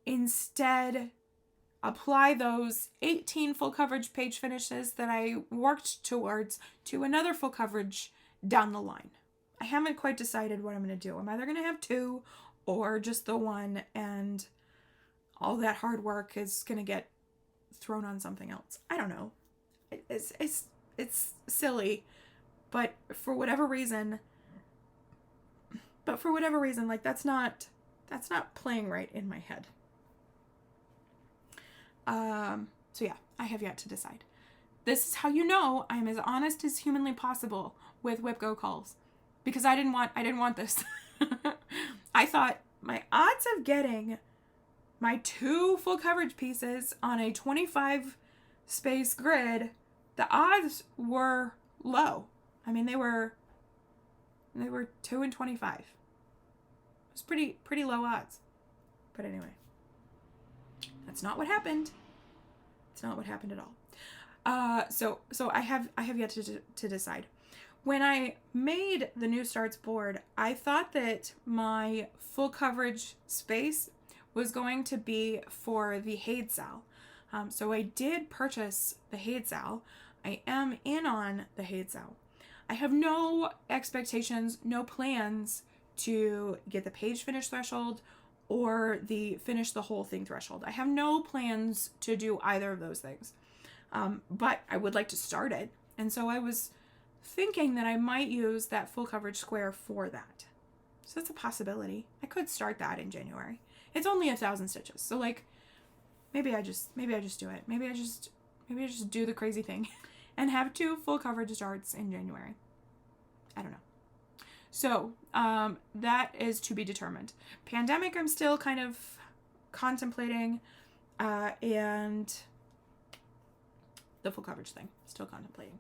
instead apply those 18 full coverage page finishes that I worked towards to another full coverage down the line. I haven't quite decided what I'm going to do. I'm either going to have 2 or just the 1, and all that hard work is going to get thrown on something else. I don't know. It's silly, but for whatever reason, like that's not playing right in my head. So yeah, I have yet to decide. This is how you know I'm as honest as humanly possible with Whip Go calls, because I didn't want this. I thought my odds of getting my 2 full coverage pieces on a 25 space grid, the odds were low. I mean, they were 2 and 25. It was pretty low odds. But anyway, that's not what happened. It's not what happened at all. So I have yet to decide. When I made the New Starts board, I thought that my full coverage space was going to be for the Haid Sal. So I did purchase the Haid Sal. I am in on the Haid Sal. I have no expectations, no plans to get the page finish threshold or the finish the whole thing threshold. I have no plans to do either of those things. But I would like to start it. And so I was thinking that I might use that full coverage square for that. So that's a possibility. I could start that in January. It's only 1,000 stitches. So like, maybe I just do it. Maybe I just do the crazy thing and have 2 full coverage starts in January. I don't know. So, that is to be determined. Pandemic, I'm still kind of contemplating, and the full coverage thing, still contemplating.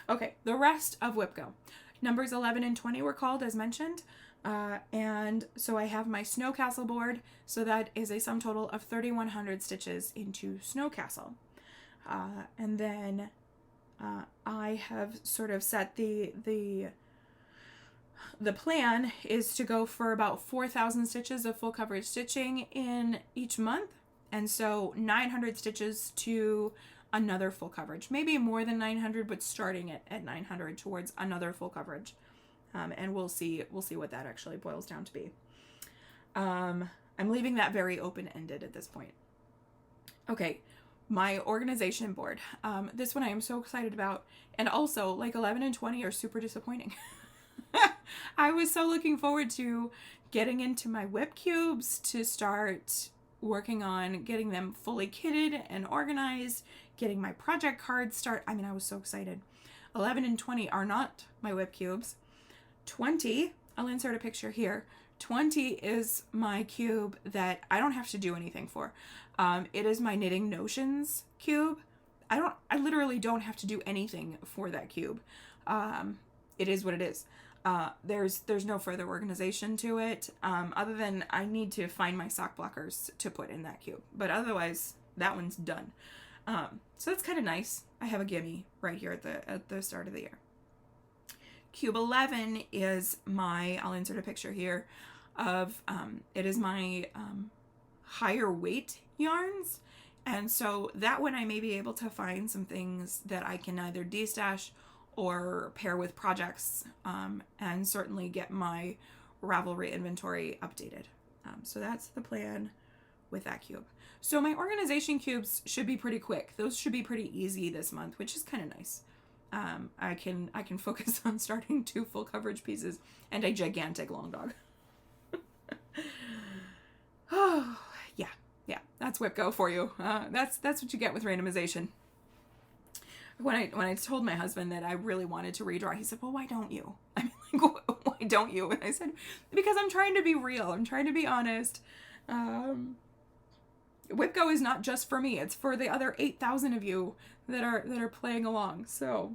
Okay, the rest of Whip Go. Numbers 11 and 20 were called, as mentioned, and so I have my Snow Castle board, so that is a sum total of 3,100 stitches into Snow Castle. And then I have sort of set the plan is to go for about 4,000 stitches of full coverage stitching in each month. And so 900 stitches to another full coverage, maybe more than 900, but starting at 900 towards another full coverage. And we'll see what that actually boils down to be. I'm leaving that very open-ended at this point. Okay. My organization board. This one I am so excited about. And also, like 11 and 20 are super disappointing. I was so looking forward to getting into my whip cubes to start working on getting them fully kitted and organized, getting my project cards I was so excited. 11 and 20 are not my whip cubes. 20, I'll insert a picture here. 20 is my cube that I don't have to do anything for. It is my Knitting Notions cube. I literally don't have to do anything for that cube. It is what it is. There's no further organization to it, other than I need to find my sock blockers to put in that cube. But otherwise, that one's done. So that's kind of nice. I have a gimme right here at the start of the year. Cube 11 is I'll insert a picture here of, it is my higher weight yarns. And so that one I may be able to find some things that I can either destash or pair with projects, and certainly get my Ravelry inventory updated. So that's the plan with that cube. So my organization cubes should be pretty quick. Those should be pretty easy this month, which is kind of nice. I can focus on starting 2 full coverage pieces and a gigantic long dog. Oh, yeah, that's Whip Go for you. That's what you get with randomization. When I told my husband that I really wanted to redraw, he said, well, why don't you? I mean, like, why don't you? And I said, because I'm trying to be real. I'm trying to be honest. Whip Go is not just for me. It's for the other 8,000 of you that are playing along. So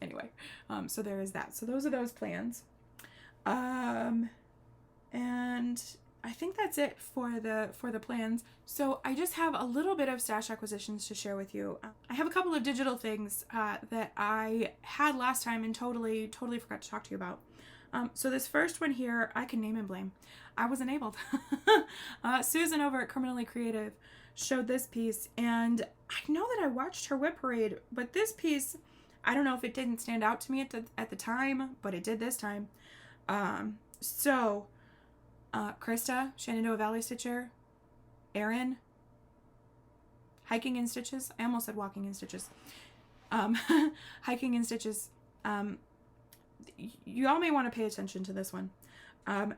anyway, so there is that. So those are those plans. And I think that's it for the plans. So I just have a little bit of stash acquisitions to share with you. I have a couple of digital things that I had last time and totally forgot to talk to you about. So this first one here, I can name and blame. I wasn't able to. Susan over at Criminally Creative showed this piece, and I know that I watched her whip parade, but this piece, I don't know if it didn't stand out to me at the time, but it did this time. Krista, Shenandoah Valley Stitcher, Erin, Hiking in Stitches. I almost said Walking in Stitches. Hiking in Stitches. You all may want to pay attention to this one.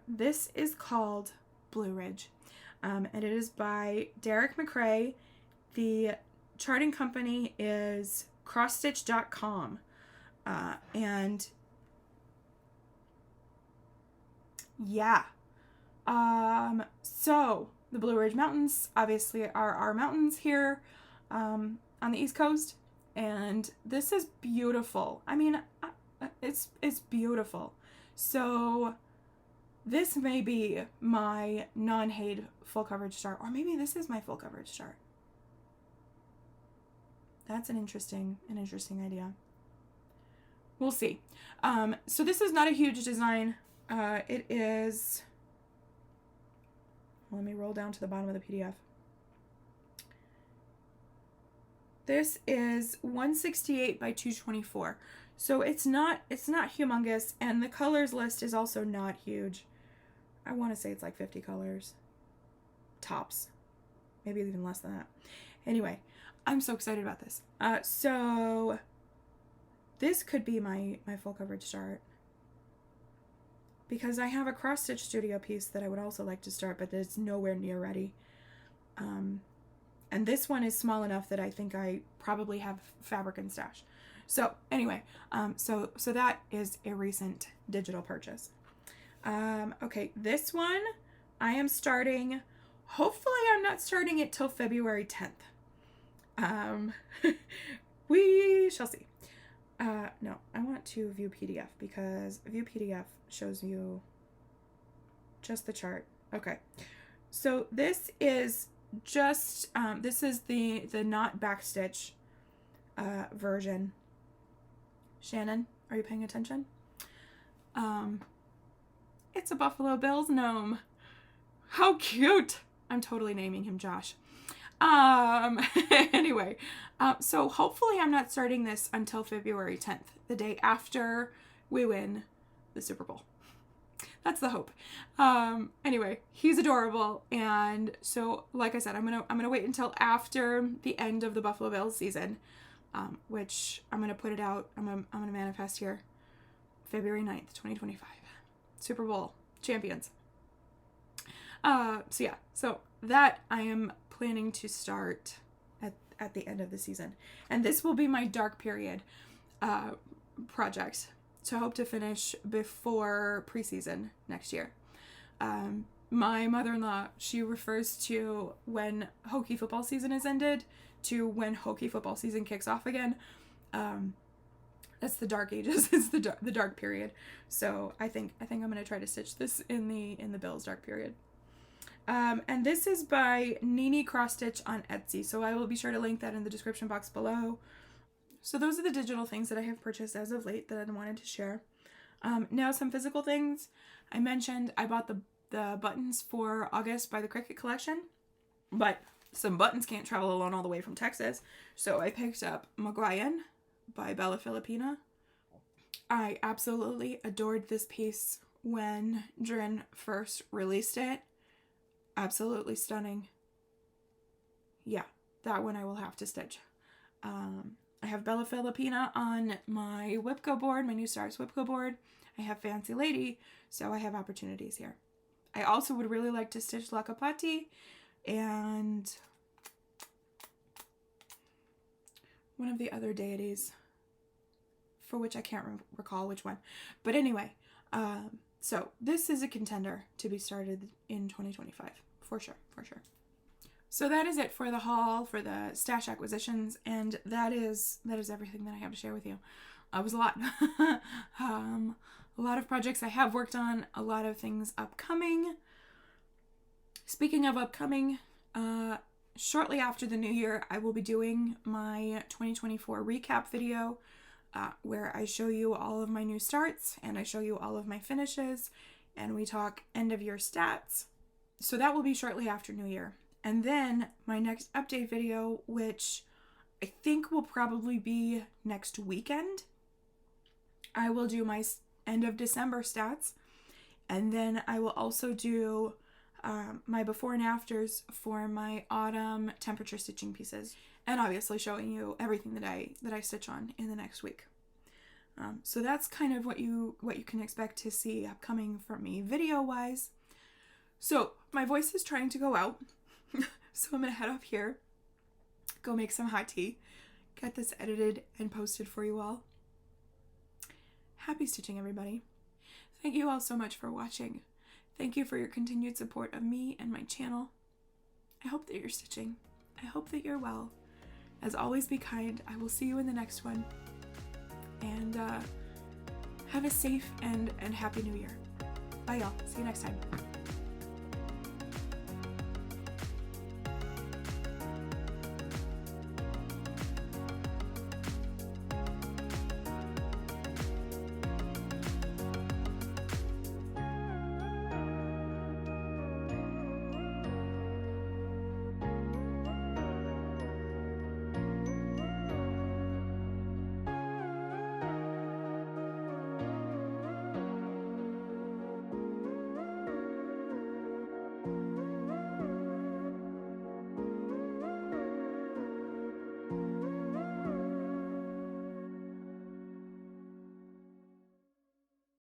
This is called Blue Ridge, and it is by Derek McCrae. The charting company is crossstitch.com. And yeah. So the Blue Ridge Mountains obviously are our mountains here on the East Coast, and this is beautiful. I mean, it's beautiful. So this may be my non-Haid full coverage start, or maybe this is my full coverage start. That's an interesting idea. We'll see. So this is not a huge design. It is, let me roll down to the bottom of the PDF. This is 168 by 224. So it's not humongous, and the colors list is also not huge. I want to say it's like 50 colors. Tops. Maybe even less than that. Anyway, I'm so excited about this. So this could be my full coverage start, because I have a cross stitch studio piece that I would also like to start, but it's nowhere near ready. And this one is small enough that I think I probably have fabric in stash. So anyway, so that is a recent digital purchase. Okay, this one I am starting. Hopefully I'm not starting it till February 10th. We shall see. No, I want to view PDF, because view PDF shows you just the chart. Okay. So this is just, this is the not backstitch, version. Shannon, are you paying attention? It's a Buffalo Bills gnome. How cute. I'm totally naming him Josh. Anyway, so hopefully I'm not starting this until February 10th, the day after we win the Super Bowl. That's the hope. Anyway, he's adorable. And so, like I said, I'm going to wait until after the end of the Buffalo Bills season, which I'm going to put it out. I'm going to manifest here. February 9th, 2025. Super Bowl champions. So yeah, so that I am planning to start at the end of the season, and this will be my dark period project, so I hope to finish before preseason next year. My mother-in-law, she refers to when Hokie football season is ended to when Hokie football season kicks off again. That's the dark ages. It's the dark period. So I think I'm gonna try to stitch this in the Bills dark period. And this is by Nini Cross Stitch on Etsy. So I will be sure to link that in the description box below. So those are the digital things that I have purchased as of late that I wanted to share. Now some physical things. I mentioned I bought the buttons for August by the Cricut Collection, but some buttons can't travel alone all the way from Texas. So I picked up Maguayan by Bella Filipina. I absolutely adored this piece when Drin first released it. Absolutely stunning. Yeah, that one I will have to stitch. I have Bella Filipina on my Whipco board, my New Stars Whipco board. I have Fancy Lady, so I have opportunities here. I also would really like to stitch Lakapati and one of the other deities, for which I can't recall which one. But anyway, so this is a contender to be started in 2025. For sure. So that is it for the haul, for the stash acquisitions, and that is everything that I have to share with you. It was a lot. A lot of projects I have worked on, a lot of things upcoming. Speaking of upcoming, shortly after the new year, I will be doing my 2024 recap video, where I show you all of my new starts, and I show you all of my finishes, and we talk end of year stats. So that will be shortly after New Year. And then my next update video, which I think will probably be next weekend, I will do my end of December stats. And then I will also do my before and afters for my autumn temperature stitching pieces. And obviously showing you everything that I stitch on in the next week. So that's kind of what you can expect to see upcoming from me video-wise. So my voice is trying to go out, so I'm going to head up here. go make some hot tea, get this edited and posted for you all. Happy stitching, everybody. Thank you all so much for watching. Thank you for your continued support of me and my channel. I hope that you're stitching. I hope that you're well. As always, be kind. I will see you in the next one. And have a safe and happy new year. Bye, y'all. See you next time.